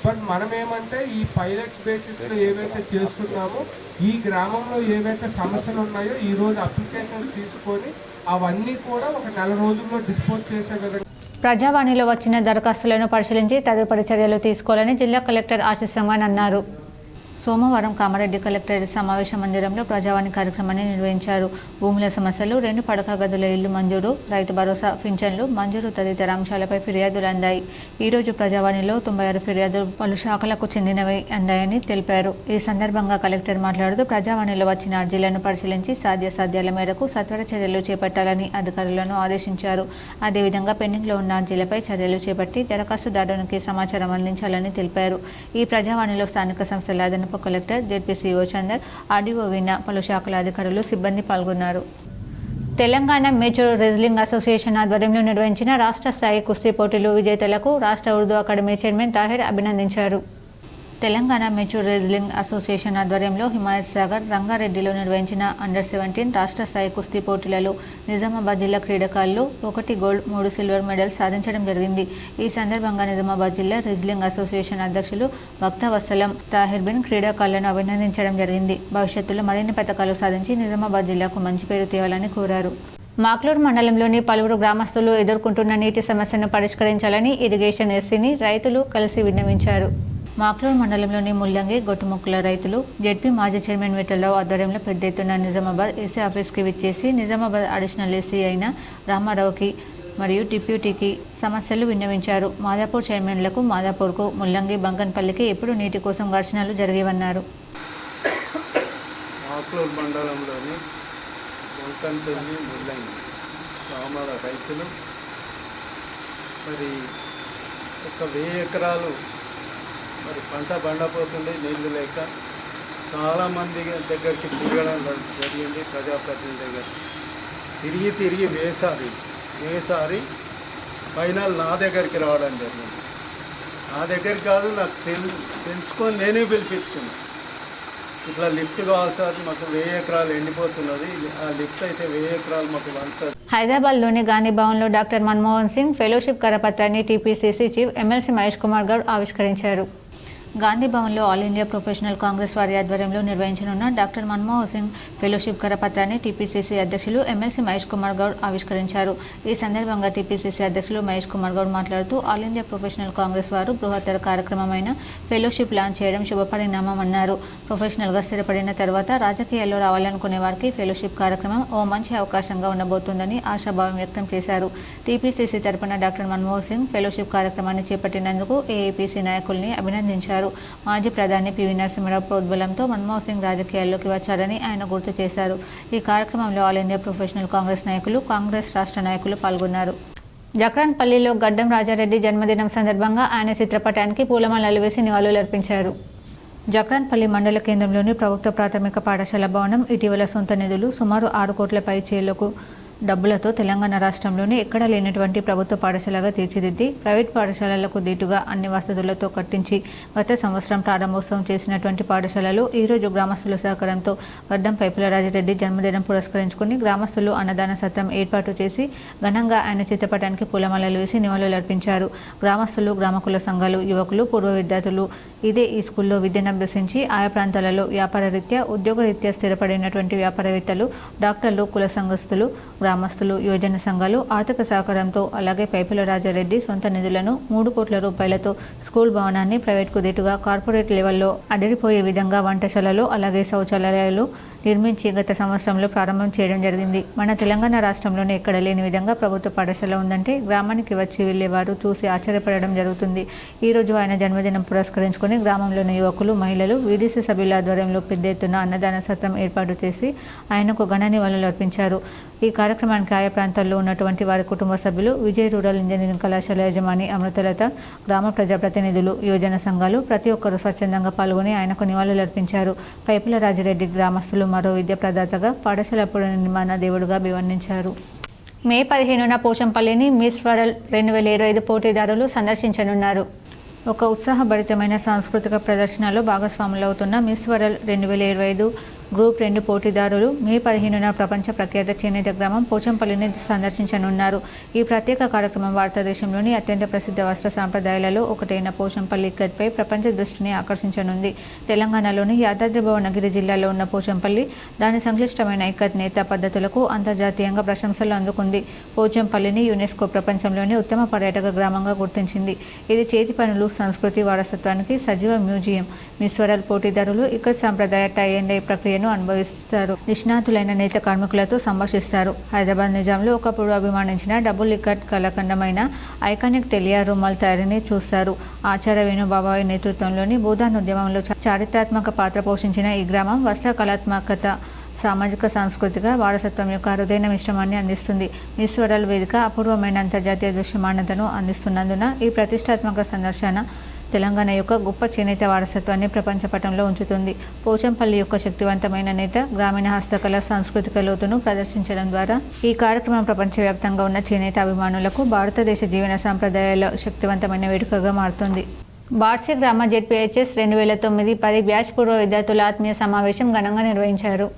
బట్ మనం ఏమంటే ఈ పైలట్ బేసిస్లో ఏవైతే చేస్తున్నామో ఈ గ్రామంలో ఏవైతే సమస్యలు ఉన్నాయో ఈరోజు అప్లికేషన్స్ తీసుకొని అవన్నీ కూడా ఒక నెల రోజుల్లో డిస్పోజ్ చేసే విధంగా ప్రజావాణిలో వచ్చిన దరఖాస్తులను పరిశీలించి తదుపరి చర్యలు తీసుకోవాలని జిల్లా కలెక్టర్ ఆశీస్ సంగాన్ అన్నారు. సోమవారం కామారెడ్డి కలెక్టరేట్ సమావేశ మందిరంలో ప్రజావాణి కార్యక్రమాన్ని నిర్వహించారు. భూముల సమస్యలు, 2 పడక గదుల ఇల్లు మంజూరు, రైతు భరోసా పింఛన్లు మంజూరు తదితర అంశాలపై ఫిర్యాదులు అందాయి. ఈరోజు ప్రజావాణిలో 96 ఫిర్యాదులు పలు శాఖలకు చెందినవి అందాయని తెలిపారు. ఈ సందర్భంగా కలెక్టర్ మాట్లాడుతూ ప్రజావాణిలో వచ్చిన అర్జీలను పరిశీలించి సాధ్యాసాధ్యాల మేరకు సత్వర చర్యలు చేపట్టాలని అధికారులను ఆదేశించారు. అదేవిధంగా పెండింగ్లో ఉన్న అర్జీలపై చర్యలు చేపట్టి దరఖాస్తుదారునికి సమాచారం అందించాలని తెలిపారు. ఈ ప్రజావాణిలో స్థానిక సంస్థల అదనపు కలెక్టర్, జెడ్పీసీఓ చందర్, ఆర్డీఓ వీణ, పలు శాఖల అధికారులు, సిబ్బంది పాల్గొన్నారు. తెలంగాణ మేజర్ రెజ్లింగ్ అసోసియేషన్ ఆధ్వర్యంలో నిర్వహించిన రాష్ట్ర స్థాయి కుస్తీ పోటీలు విజేతలకు రాష్ట్ర ఉర్దూ అకాడమీ చైర్మన్ తాహిర్ అభినందించారు. తెలంగాణ మెచ్యూర్ రెజ్లింగ్ అసోసియేషన్ ఆధ్వర్యంలో హిమాయత్ సాగర్, రంగారెడ్డిలో నిర్వహించిన అండర్-17 రాష్ట్ర స్థాయి కుస్తీ పోటీలలో నిజామాబాద్ జిల్లా క్రీడాకారులు 1 గోల్డ్, 3 సిల్వర్ మెడల్స్ సాధించడం జరిగింది. ఈ సందర్భంగా నిజామాబాద్ జిల్లా రెజ్లింగ్ అసోసియేషన్ అధ్యక్షులు భక్తవత్సలం తాహిర్ బిన్ క్రీడాకారులను అభినందించడం జరిగింది. భవిష్యత్తులో మరిన్ని పథకాలు సాధించి నిజామాబాద్ జిల్లాకు మంచి పేరు తేవాలని కోరారు. మాక్లూర్ మండలంలోని పలువురు గ్రామస్తులు ఎదుర్కొంటున్న నీటి సమస్యను పరిష్కరించాలని ఇరిగేషన్ ఎస్సీని రైతులు కలిసి విన్నవించారు. మాక్లూర్ మండలంలోని ముల్లంగి, గొట్టుముక్కుల రైతులు జెడ్పీ మాజీ చైర్మన్ విఠలరావు ఆధ్వర్యంలో పెద్ద ఎత్తున నిజామాబాద్ ఎస్సీ ఆఫీస్కి విచ్చేసి నిజామాబాద్ అడిషనల్ ఎస్సీ అయిన రామారావుకి మరియు డిప్యూటీకి సమస్యలు విన్నవించారు. మాదాపూర్ చైర్మన్లకు మాదాపూర్కు, ముల్లంగి, బంకన్పల్లికి ఎప్పుడు నీటి కోసం ఘర్షణలు జరిగేవన్నారు. మాక్లూర్ మండలంలోని బంకన్పల్లి, ముల్లంగి గ్రామాల రైతులు మరి 1000 ఎకరాలు మరి పంట పండపోతుండే నీళ్లు లేక చాలామంది దగ్గరికి తిరగడం జరిగింది. ప్రజాప్రతినిధి దగ్గర తిరిగి వేసారి ఫైనల్ నా దగ్గరికి రావడం జరిగింది. నా దగ్గరికి కాదు, నాకు తెలుసుకొని నేనే పిలిపించుకున్నాను. ఇట్లా లిఫ్ట్ కావాల్సి వచ్చి మాకు 1000 ఎకరాలు ఎండిపోతున్నది. ఆ లిఫ్ట్ అయితే 1000 ఎకరాలు మాకు వంట. హైదరాబాద్లోని గాంధీ భవన్లో డాక్టర్ మన్మోహన్ సింగ్ ఫెలోషిప్ కరపత్రాన్ని TPCC chief MLC Mahesh Kumar Goud ఆవిష్కరించారు. గాంధీ భవన్లో ఆల్ ఇండియా ప్రొఫెషనల్ కాంగ్రెస్ వారి ఆధ్వర్యంలో నిర్వహించనున్న డాక్టర్ మన్మోహన్ సింగ్ ఫెలోషిప్ కరపత్రాన్ని టీపీసీసీ అధ్యక్షులు ఎమ్మెల్సీ మహేష్ కుమార్ గౌడ్ ఆవిష్కరించారు. ఈ సందర్భంగా టీపీసీసీ అధ్యక్షులు మహేష్ కుమార్ గౌడ్ మాట్లాడుతూ ఆల్ ఇండియా ప్రొఫెషనల్ కాంగ్రెస్ వారు బృహత్తర కార్యక్రమమైన ఫెలోషిప్ లాంచ్ చేయడం శుభపరిణామం అన్నారు. ప్రొఫెషనల్గా స్థిరపడిన తర్వాత రాజకీయాల్లో రావాలనుకునే వారికి ఫెలోషిప్ కార్యక్రమం ఓ మంచి అవకాశంగా ఉండబోతోందని ఆశాభావం వ్యక్తం చేశారు. టీపీసీసీ తరపున డాక్టర్ మన్మోహన్ సింగ్ ఫెలోషిప్ కార్యక్రమాన్ని చేపట్టినందుకు ఏఐపీసీ నాయకుల్ని అభినందించారు. మాజీ ప్రధాని పివి నరసింహరావు ప్రోద్బలంతో మన్మోహన్ సింగ్ రాజకీయాల్లోకి వచ్చారని ఆయన గుర్తు చేశారు. ఈ కార్యక్రమంలో ఆల్ ఇండియా ప్రొఫెషనల్ కాంగ్రెస్ నాయకులు, కాంగ్రెస్ రాష్ట్ర నాయకులు పాల్గొన్నారు. జక్రాన్పల్లిలో గడ్డం రాజారెడ్డి జన్మదినం సందర్భంగా ఆయన చిత్రపటానికి పూలమాలలు వేసి నివాళులర్పించారు. జక్రాన్పల్లి మండల కేంద్రంలోని ప్రభుత్వ ప్రాథమిక పాఠశాల భవనం ఇటీవల సొంత నిధులు సుమారు 6 కోట్ల పైచేలకు డబ్బులతో తెలంగాణ రాష్ట్రంలోనే ఎక్కడా లేనటువంటి ప్రభుత్వ పాఠశాలగా తీర్చిదిద్ది ప్రైవేట్ పాఠశాలలకు దీటుగా అన్ని వసతులతో కట్టించి గత సంవత్సరం ప్రారంభోత్సవం చేసినటువంటి పాఠశాలలో ఈరోజు గ్రామస్తుల సహకారంతో గడ్డం పైపుల రాజారెడ్డి జన్మదినం పురస్కరించుకుని గ్రామస్తులు అన్నదాన సత్రం ఏర్పాటు చేసి ఘనంగా ఆయన చిత్రపటానికి పూలమాలలు వేసి నివాళులర్పించారు. గ్రామస్తులు, గ్రామకుల సంఘాలు, యువకులు, పూర్వ విద్యార్థులు ఈ స్కూల్లో విద్యనభ్యసించి ఆయా ప్రాంతాలలో వ్యాపార రీత్యా, ఉద్యోగరీత్యా స్థిరపడినటువంటి వ్యాపారవేత్తలు, డాక్టర్లు, కుల సంఘస్థులు, గ్రామస్తులు, యువజన సంఘాలు ఆర్థిక సహకారంతో అలాగే పైపుల రాజారెడ్డి సొంత నిధులను 3 కోట్ల రూపాయలతో స్కూల్ భవనాన్ని ప్రైవేట్కు దీటుగా కార్పొరేట్ లెవెల్లో అదిరిపోయే విధంగా వంటశాలలు అలాగే శౌచాలయాలు నిర్మించి గత సంవత్సరంలో ప్రారంభం చేయడం జరిగింది. మన తెలంగాణ రాష్ట్రంలోనే ఎక్కడ లేని విధంగా ప్రభుత్వ పాఠశాల ఉందంటే గ్రామానికి వచ్చి వెళ్లేవారు చూసి ఆశ్చర్యపడడం జరుగుతుంది. ఈరోజు ఆయన జన్మదినం పురస్కరించుకొని గ్రామంలోని యువకులు, మహిళలు, వీడీసీ సభ్యుల ఆధ్వర్యంలో పెద్ద ఎత్తున అన్నదాన సత్రం ఏర్పాటు చేసి ఆయనకు ఘన నివాళులు అర్పించారు. ఈ కార్యక్రమానికి ఆయా ప్రాంతాల్లో ఉన్నటువంటి వారి కుటుంబ సభ్యులు, విజయ్ రూరల్ ఇంజనీరింగ్ కళాశాల యజమాని అమృతలత, గ్రామ ప్రజాప్రతినిధులు, యువజన సంఘాలు ప్రతి ఒక్కరూ స్వచ్ఛందంగా పాల్గొని ఆయనకు నివాళులు అర్పించారు. పైపుల రాజారెడ్డి గ్రామస్తులు మరో విద్యా ప్రదాతగా, పాఠశాల పునర్నిర్మాణ దేవుడుగా అభివర్ణించారు. మే 15న పోచంపల్లిని మిస్ వరల్డ్ 2025 పోటీదారులు సందర్శించనున్నారు. ఒక ఉత్సాహభరితమైన సాంస్కృతిక ప్రదర్శనలో భాగస్వాములవుతున్న మిస్ వరల్డ్ 2025 గ్రూప్ 2 పోటీదారులు మే 15న ప్రపంచ ప్రఖ్యాత చేనేత గ్రామం పోచంపల్లిని సందర్శించనున్నారు. ఈ ప్రత్యేక కార్యక్రమం భారతదేశంలోని అత్యంత ప్రసిద్ధ వస్త్ర సాంప్రదాయాలలో ఒకటైన పోచంపల్లి ఇక్కత్పై ప్రపంచ దృష్టిని ఆకర్షించనుంది. తెలంగాణలోని యాదాద్రి భువనగిరి జిల్లాలో ఉన్న పోచంపల్లి దాని సంక్లిష్టమైన ఇక్కత్ నేత పద్ధతులకు అంతర్జాతీయంగా ప్రశంసలు అందుకుంది. పోచంపల్లిని యునెస్కో ప్రపంచంలోని ఉత్తమ పర్యాటక గ్రామంగా గుర్తించింది. ఇది చేతి పనులు, సంస్కృతి వారసత్వానికి సజీవ మ్యూజియం. మిస్ వరల్డ్ పోటీదారులు ఇక్కత్ సాంప్రదాయ టై అండ్ డై ప్రక్రియను అనుభవిస్తారు. నిష్ణాతులైన నేత కార్మికులతో సంభాషిస్తారు. హైదరాబాద్ నిజాంలో ఒకప్పుడు అభిమానించిన డబుల్ ఇక్కత్ కళాఖండమైన ఐకానిక్ టెలియా రుమాల్ తయారీని చూస్తారు. ఆచార్య వేణుబాబాయి నేతృత్వంలోని భూదాన్ ఉద్యమంలో చారిత్రాత్మక పాత్ర పోషించిన ఈ గ్రామం వస్త్ర కళాత్మకత, సామాజిక సాంస్కృతిక వారసత్వం యొక్క అరుదైన మిశ్రమాన్ని అందిస్తుంది. మిస్ వరల్డ్ వేదిక అపూర్వమైన అంతర్జాతీయ దృశ్యమానతను అందిస్తున్నందున ఈ ప్రతిష్టాత్మక సందర్శన తెలంగాణ యొక్క గొప్ప చేనేత వారసత్వాన్ని ప్రపంచ పటంలో ఉంచుతుంది. పోచంపల్లి యొక్క శక్తివంతమైన నేత, గ్రామీణ హస్తకళ, సాంస్కృతిక లోతును ప్రదర్శించడం ద్వారా ఈ కార్యక్రమం ప్రపంచవ్యాప్తంగా ఉన్న చేనేత అభిమానులకు భారతదేశ జీవన సాంప్రదాయాల శక్తివంతమైన వేడుకగా మారుతుంది. బార్సి గ్రామ జెడ్పీహెచ్ఎస్ 2009-10 బ్యాచ్ పూర్వ విద్యార్థుల ఆత్మీయ సమావేశం ఘనంగా నిర్వహించారు.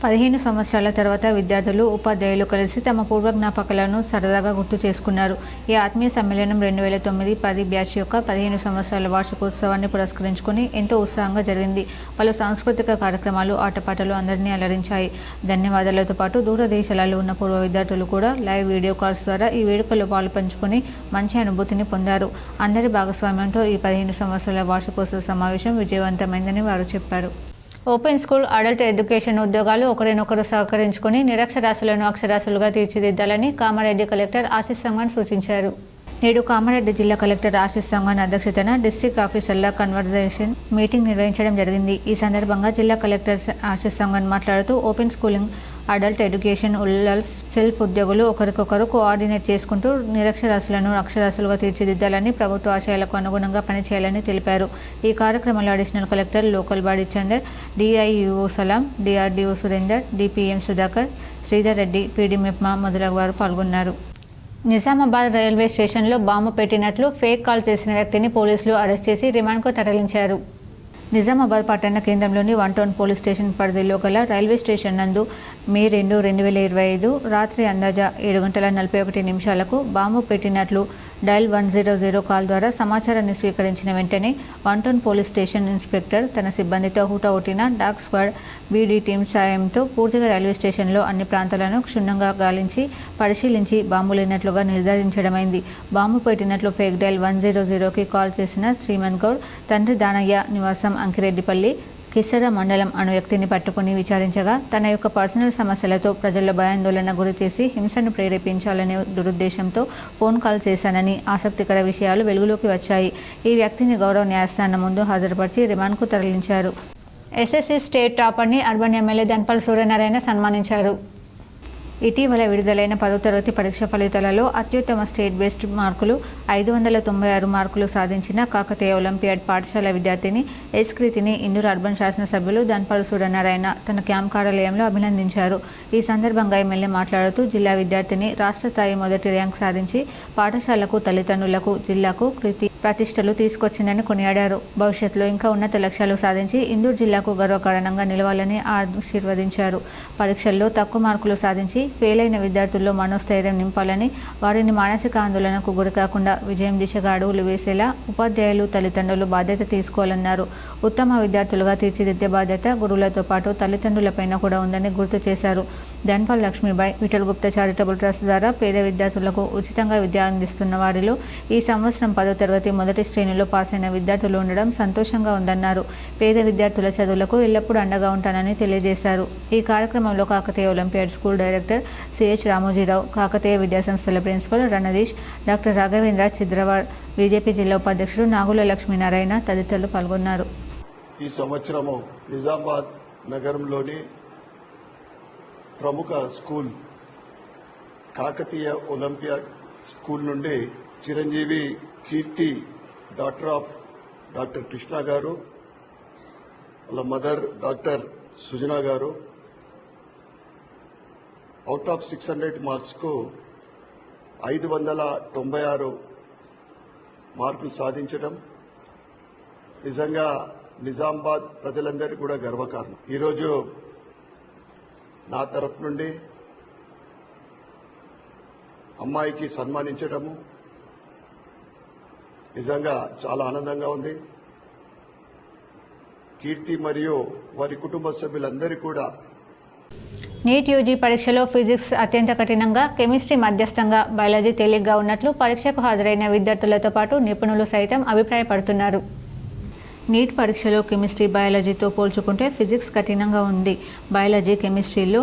15 సంవత్సరాల తర్వాత విద్యార్థులు, ఉపాధ్యాయులు కలిసి తమ పూర్వ జ్ఞాపకాలను సరదాగా గుర్తు చేసుకున్నారు. ఈ ఆత్మీయ సమ్మేళనం 2009-10 బ్యాచ్ యొక్క 15 సంవత్సరాల వార్షికోత్సవాన్ని పురస్కరించుకుని ఎంతో ఉత్సాహంగా జరిగింది. పలు సాంస్కృతిక కార్యక్రమాలు, ఆటపాటలు అందరినీ అలరించాయి. ధన్యవాదాలతో పాటు దూరదేశాలలో ఉన్న పూర్వ విద్యార్థులు కూడా లైవ్ వీడియో కాల్స్ ద్వారా ఈ వేడుకలో పాలు పంచుకొని మంచి అనుభూతిని పొందారు. అందరి భాగస్వామ్యంతో ఈ 15 సంవత్సరాల వార్షికోత్సవ సమావేశం విజయవంతమైందని వారు చెప్పారు. ఓపెన్ స్కూల్, అడల్ట్ ఎడ్యుకేషన్ ఉద్యోగాలు ఒకరినొకరు సహకరించుకుని నిరక్షరాస్యులను అక్షరాస్యులుగా తీర్చిదిద్దాలని కామారెడ్డి కలెక్టర్ ఆశీష్ సంగన్ సూచించారు. నేడు కామారెడ్డి జిల్లా కలెక్టర్ ఆశీష్ సంగన్ అధ్యక్షతన డిస్ట్రిక్ట్ ఆఫీసర్ల కన్వర్జేషన్ మీటింగ్ నిర్వహించడం జరిగింది. ఈ సందర్భంగా జిల్లా కలెక్టర్ ఆశీష్ సంగన్ మాట్లాడుతూ ఓపెన్ స్కూలింగ్, అడల్ట్ ఎడ్యుకేషన్, ఉల్లల్స్, సెల్ఫ్ ఉద్యోగులు ఒకరికొకరు కోఆర్డినేట్ చేసుకుంటూ నిరక్షరాస్యులను అక్షరాస్యులుగా తీర్చిదిద్దాలని, ప్రభుత్వ ఆశయాలకు అనుగుణంగా పనిచేయాలని తెలిపారు. ఈ కార్యక్రమంలో additional collector local body Chandar, DIEO Salam, DRDO Surender, DPM Sudhakar, Sridhar Reddy, PD MEPMA మొదలగు వారు పాల్గొన్నారు. నిజామాబాద్ రైల్వే స్టేషన్లో బాంబు పెట్టినట్లు ఫేక్ కాల్ చేసిన వ్యక్తిని పోలీసులు అరెస్ట్ చేసి రిమాండ్కు తరలించారు. నిజామాబాద్ పట్టణ కేంద్రంలోని 1 టౌన్ పోలీస్ స్టేషన్ పరిధిలో గల రైల్వే స్టేషన్ నందు మే 2, 2025 రాత్రి అందాజా 7:41 బాంబు పెట్టినట్లు డయల్ 100 కాల్ ద్వారా సమాచారాన్ని స్వీకరించిన వెంటనే 1 టౌన్ పోలీస్ స్టేషన్ ఇన్స్పెక్టర్ తన సిబ్బందితో హుటాహుటిన డాగ్ స్క్వాడ్ బీడీ టీం సాయంతో పూర్తిగా రైల్వే స్టేషన్లో అన్ని ప్రాంతాలను క్షుణ్ణంగా గాలించి పరిశీలించి బాంబు లేనట్లుగా నిర్ధారించడమైంది. బాంబు పెట్టినట్లు ఫేక్ డయల్ 100కి కాల్ చేసిన శ్రీమంత్ గౌడ్ తండ్రి దానయ్య నివాసం అంకిరెడ్డిపల్లి కిసర మండలం అను వ్యక్తిని పట్టుకుని విచారించగా తన యొక్క పర్సనల్ సమస్యలతో ప్రజల్లో భయాందోళన గురి చేసి హింసను ప్రేరేపించాలనే దురుద్దేశంతో ఫోన్ కాల్ చేశానని ఆసక్తికర విషయాలు వెలుగులోకి వచ్చాయి. ఈ వ్యక్తిని గౌరవ న్యాయస్థానం ముందు హాజరుపరిచి రిమాండ్కు తరలించారు. ఎస్ఎస్సీ స్టేట్ టాపర్ని అర్బన్ ఎమ్మెల్యే ధన్పాల్ సూర్యనారాయణ సన్మానించారు. ఇటీవల విడుదలైన 10వ తరగతి పరీక్ష ఫలితాలలో అత్యుత్తమ స్టేట్ బేస్డ్ మార్కులు 596 మార్కులు సాధించిన కాకతీయ ఒలింపియాడ్ పాఠశాల విద్యార్థిని ఎస్ కృతిని ఇందూరు అర్బన్ శాసనసభ్యులు ధన్పాల్ సూర్యనారాయణ తన క్యాంప్ కార్యాలయంలో అభినందించారు. ఈ సందర్భంగా ఎమ్మెల్యే మాట్లాడుతూ జిల్లా విద్యార్థిని రాష్ట్ర స్థాయి మొదటి ర్యాంక్ సాధించి పాఠశాలకు, తల్లిదండ్రులకు, జిల్లాకు కృతి ప్రతిష్టలు తీసుకొచ్చిందని కొనియాడారు. భవిష్యత్తులో ఇంకా ఉన్నత లక్ష్యాలు సాధించి ఇందూరు జిల్లాకు గర్వకారణంగా నిలవాలని ఆశీర్వదించారు. పరీక్షల్లో తక్కువ మార్కులు సాధించి ఫెయిల్ అయిన విద్యార్థుల్లో మనోస్థైర్యం నింపాలని, వారిని మానసిక ఆందోళనకు గురికాకుండా విజయం దిశగా అడుగులు వేసేలా ఉపాధ్యాయులు, తల్లిదండ్రులు బాధ్యత తీసుకోవాలన్నారు. ఉత్తమ విద్యార్థులుగా తీర్చిదిద్దే బాధ్యత గురువులతో పాటు తల్లిదండ్రులపైన కూడా ఉందని గుర్తు చేశారు. ధన్పాల్ లక్ష్మీబాయి విఠల్ గుప్తా చారిటబుల్ ట్రస్ట్ ద్వారా పేద విద్యార్థులకు ఉచితంగా విద్య అందిస్తున్న వారిలో ఈ సంవత్సరం 10వ తరగతి మొదటి శ్రేణిలో పాస్ అయిన విద్యార్థులు ఉండడం సంతోషంగా ఉందన్నారు. పేద విద్యార్థుల చదువులకు ఎల్లప్పుడూ అండగా ఉంటానని తెలియజేశారు. ఈ కార్యక్రమంలో Kakatiya olympiad school director CH Ramoji Rao, Kakatiya విద్యాసంస్థల ప్రిన్సిపల్ రణదీష్, డాక్టర్ రాఘవేంద్ర చిద్రవాడ్, బీజేపీ జిల్లా ఉపాధ్యక్షుడు నాగుల లక్ష్మీనారాయణ తదితరులు పాల్గొన్నారు. ఈ సంవత్సరము నిజామాబాద్ నగరంలోని ప్రముఖ స్కూల్ కాకతీయ ఒలింపియాడ్ స్కూల్ నుండి చిరంజీవి కీర్తి డాక్టర్ కృష్ణ గారు, వాళ్ళ మదర్ డాక్టర్ సుజనా గారు అవుట్ ఆఫ్ 600 మార్క్స్కు 596 మార్కులు సాధించడం నిజంగా నిజామాబాద్ ప్రజలందరికీ కూడా గర్వకారణం. ఈరోజు నా తరఫు నుండి అమ్మాయికి సన్మానించడము నిజంగా చాలా ఆనందంగా ఉంది. కీర్తి మరియు వారి కుటుంబ సభ్యులందరూ కూడా నీట్ యూజీ పరీక్షలో ఫిజిక్స్ అత్యంత కఠినంగా, కెమిస్ట్రీ మధ్యస్థంగా, బయాలజీ తేలిగ్గా ఉన్నట్లు పరీక్షకు హాజరైన విద్యార్థులతో పాటు నిపుణులు సైతం అభిప్రాయపడుతున్నారు. నీట్ పరీక్షలో కెమిస్ట్రీ, బయాలజీతో పోల్చుకుంటే ఫిజిక్స్ కఠినంగా ఉంది. బయాలజీ, కెమిస్ట్రీలో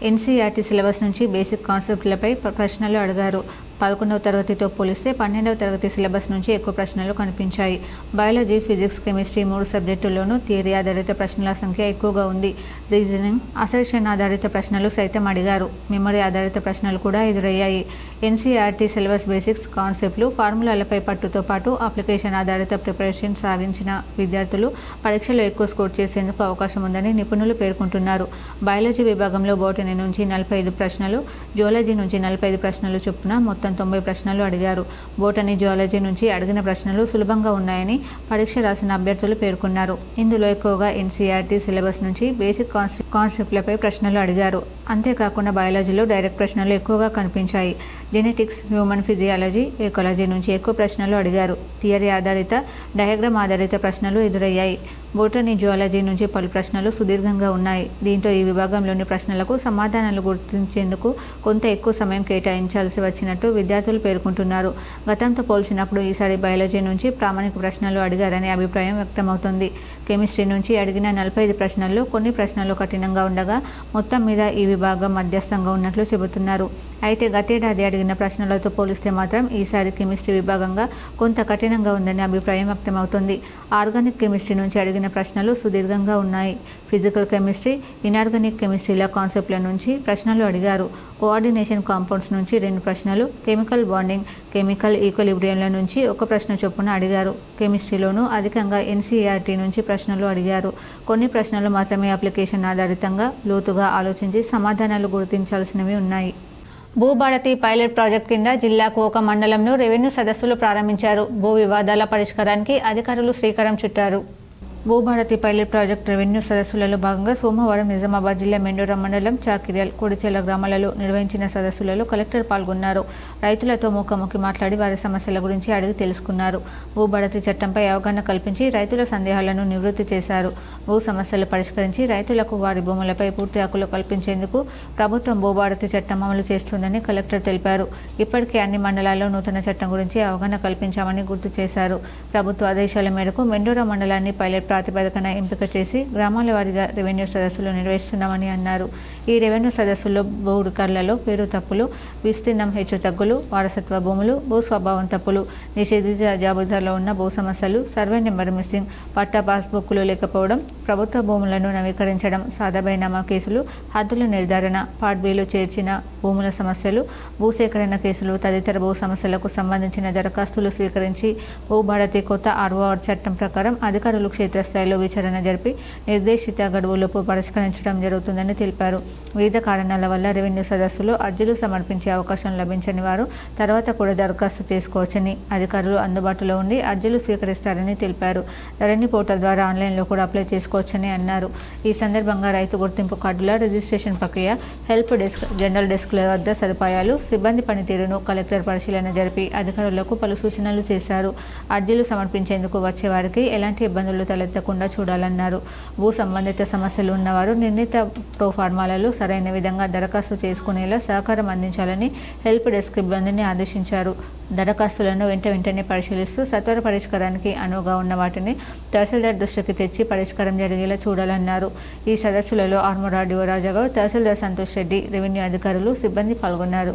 ఎన్సీఆర్టీ సిలబస్ నుంచి బేసిక్ కాన్సెప్ట్లపై ప్రశ్నలు అడిగారు. 11వ తరగతితో పోలిస్తే 12వ తరగతి సిలబస్ నుంచి ఎక్కువ ప్రశ్నలు కనిపించాయి. బయాలజీ, ఫిజిక్స్, కెమిస్ట్రీ 3 సబ్జెక్టుల్లోనూ థియరీ ఆధారిత ప్రశ్నల సంఖ్య ఎక్కువగా ఉంది. రీజనింగ్, అసర్షన్ ఆధారిత ప్రశ్నలు సైతం అడిగారు. మెమరీ ఆధారిత ప్రశ్నలు కూడా ఎదురయ్యాయి. ఎన్సీఆర్టీ సిలబస్ బేసిక్స్, కాన్సెప్ట్లు, ఫార్ములాలపై పట్టుతో పాటు అప్లికేషన్ ఆధారిత ప్రిపరేషన్ సాగించిన విద్యార్థులు పరీక్షలో ఎక్కువ స్కోర్ చేసేందుకు అవకాశం ఉందని నిపుణులు పేర్కొంటున్నారు. బయాలజీ విభాగంలో బోటనీ నుంచి 45 ప్రశ్నలు, జువాలజీ నుంచి 45 ప్రశ్నలు చొప్పున మొత్తం 90 ప్రశ్నలు అడిగారు. బోటనీ, జువాలజీ నుంచి అడిగిన ప్రశ్నలు సులభంగా ఉన్నాయని పరీక్ష రాసిన అభ్యర్థులు పేర్కొన్నారు. ఇందులో ఎక్కువగా ఎన్సీఆర్టీ సిలబస్ నుంచి బేసిక్ కాన్సెప్ట్లపై ప్రశ్నలు అడిగారు. అంతేకాకుండా బయాలజీలో డైరెక్ట్ ప్రశ్నలు ఎక్కువగా కనిపించాయి. జెనెటిక్స్, హ్యూమన్ ఫిజియాలజీ, ఎకాలజీ నుంచి ఎక్కువ ప్రశ్నలు అడిగారు. థియరీ ఆధారిత, డయాగ్రామ్ ఆధారిత ప్రశ్నలు ఎదురయ్యాయి. బోటనీ, జువాలజీ నుంచి పలు ప్రశ్నలు సుదీర్ఘంగా ఉన్నాయి. దీంతో ఈ విభాగంలోని ప్రశ్నలకు సమాధానాలు గుర్తించేందుకు కొంత ఎక్కువ సమయం కేటాయించాల్సి వచ్చినట్టు విద్యార్థులు పేర్కొంటున్నారు. గతంతో పోల్చినప్పుడు ఈసారి బయాలజీ నుంచి ప్రామాణిక ప్రశ్నలు అడిగారనే అభిప్రాయం వ్యక్తమవుతోంది. కెమిస్ట్రీ నుంచి అడిగిన 45 ప్రశ్నల్లో కొన్ని ప్రశ్నలు కఠినంగా ఉండగా మొత్తం మీద ఈ విభాగం మధ్యస్థంగా ఉన్నట్లు చెబుతున్నారు. అయితే గతేడాది అడిగిన ప్రశ్నలతో పోలిస్తే మాత్రం ఈసారి కెమిస్ట్రీ విభాగంగా కొంత కఠినంగా ఉందనే అభిప్రాయం వ్యక్తమవుతోంది. ఆర్గానిక్ కెమిస్ట్రీ నుంచి అడిగిన ప్రశ్నలు సుదీర్ఘంగా ఉన్నాయి. ఫిజికల్ కెమిస్ట్రీ, ఇనార్గానిక్ కెమిస్ట్రీల కాన్సెప్ట్ల నుంచి ప్రశ్నలు అడిగారు. కోఆర్డినేషన్ కాంపౌండ్స్ నుంచి 2 ప్రశ్నలు, కెమికల్ బాండింగ్, కెమికల్ ఈక్విలిబ్రియంల నుంచి 1 ప్రశ్న చొప్పున అడిగారు. కెమిస్ట్రీలోనూ అధికంగా ఎన్సీఆర్టీ నుంచి ప్రశ్నలు అడిగారు. కొన్ని ప్రశ్నలు మాత్రమే అప్లికేషన్ ఆధారితంగా లోతుగా ఆలోచించి సమాధానాలు గుర్తించాల్సినవి ఉన్నాయి. భూభారతి పైలట్ ప్రాజెక్ట్ కింద జిల్లాకు ఒక మండలంలో రెవెన్యూ సదస్సులు ప్రారంభించారు. భూ వివాదాల పరిష్కారానికి అధికారులు శ్రీకారం చుట్టారు. భూభారతి పైలట్ ప్రాజెక్టు రెవెన్యూ సదస్సులలో భాగంగా సోమవారం నిజామాబాద్ జిల్లా మెండోరా మండలం చాకిర్యాల్ కొడిచెల గ్రామాలలో నిర్వహించిన సదస్సులలో కలెక్టర్ పాల్గొన్నారు. రైతులతో ముఖాముఖి మాట్లాడి వారి సమస్యల గురించి అడిగి తెలుసుకున్నారు. భూభారతి చట్టంపై అవగాహన కల్పించి రైతుల సందేహాలను నివృత్తి చేశారు. భూ సమస్యలు పరిష్కరించి రైతులకు వారి భూములపై పూర్తి హక్కులు కల్పించేందుకు ప్రభుత్వం భూభారతి చట్టం అమలు చేస్తుందని కలెక్టర్ తెలిపారు. ఇప్పటికే అన్ని మండలాల్లో నూతన చట్టం గురించి అవగాహన కల్పించామని గుర్తు చేశారు. ప్రభుత్వ ఆదేశాల మేరకు మెండోరా మండలాన్ని పైలట్ ప్రాతిపదికన ఎంపిక చేసి గ్రామాల వారీగా రెవెన్యూ సదస్సులు నిర్వహిస్తున్నామని అన్నారు. ఈ రెవెన్యూ సదస్సుల్లో భూ రికార్డులలో పేరు తప్పులు, విస్తీర్ణం హెచ్చు తగ్గులు, వారసత్వ భూములు, భూ స్వభావం తప్పులు, నిషేధిత జాబితాలో ఉన్న భూ సమస్యలు, సర్వే నెంబర్ మిస్సింగ్, పట్టా పాస్బుక్లు లేకపోవడం, ప్రభుత్వ భూములను నవీకరించడం, సాదాబైనామా కేసులు, హద్దుల నిర్ధారణ, పాడ్బీలు చేర్చిన భూముల సమస్యలు, భూసేకరణ కేసులు తదితర భూ సమస్యలకు సంబంధించిన దరఖాస్తులు స్వీకరించి భూభారతి కొత్త ROR చట్టం ప్రకారం అధికారులు క్షేత్రస్థాయిలో విచారణ జరిపి నిర్దేశిత గడువులోపు పరిష్కరించడం జరుగుతుందని తెలిపారు. వివిధ కారణాల వల్ల రెవెన్యూ సదస్సులో అర్జీలు సమర్పించే అవకాశం లభించని వారు తర్వాత కూడా దరఖాస్తు చేసుకోవచ్చని, అధికారులు అందుబాటులో ఉండి అర్జీలు స్వీకరిస్తారని తెలిపారు. ధరణి పోర్టల్ ద్వారా ఆన్లైన్లో కూడా అప్లై చేసుకోవచ్చని అన్నారు. ఈ సందర్భంగా రైతు గుర్తింపు కార్డుల రిజిస్ట్రేషన్ ప్రక్రియ, హెల్ప్ డెస్క్, జనరల్ డెస్క్ల వద్ద సదుపాయాలు, సిబ్బంది పనితీరును కలెక్టర్ పరిశీలన జరిపి అధికారులకు పలు సూచనలు చేశారు. అర్జీలు సమర్పించేందుకు వచ్చే వారికి ఎలాంటి ఇబ్బందులు తలెత్తకుండా చూడాలన్నారు. భూ సంబంధిత సమస్యలు ఉన్నవారు నిర్ణీత ప్రోఫార్మాలలో సరైన విధంగా దరఖాస్తు చేసుకునేలా సహకారం అందించాలని హెల్ప్ డెస్క్ సిబ్బందిని ఆదేశించారు. దరఖాస్తులను వెంటనే పరిశీలిస్తూ సత్వర పరిష్కారానికి అనువుగా ఉన్న వాటిని తహసీల్దార్ దృష్టికి తెచ్చి పరిష్కారం జరిగేలా చూడాలన్నారు. ఈ సదస్సులలో ఆర్మూర్ RDO రాజాగౌడ్, తహసీల్దార్ సంతోష్ రెడ్డి, రెవెన్యూ అధికారులు, సిబ్బంది పాల్గొన్నారు.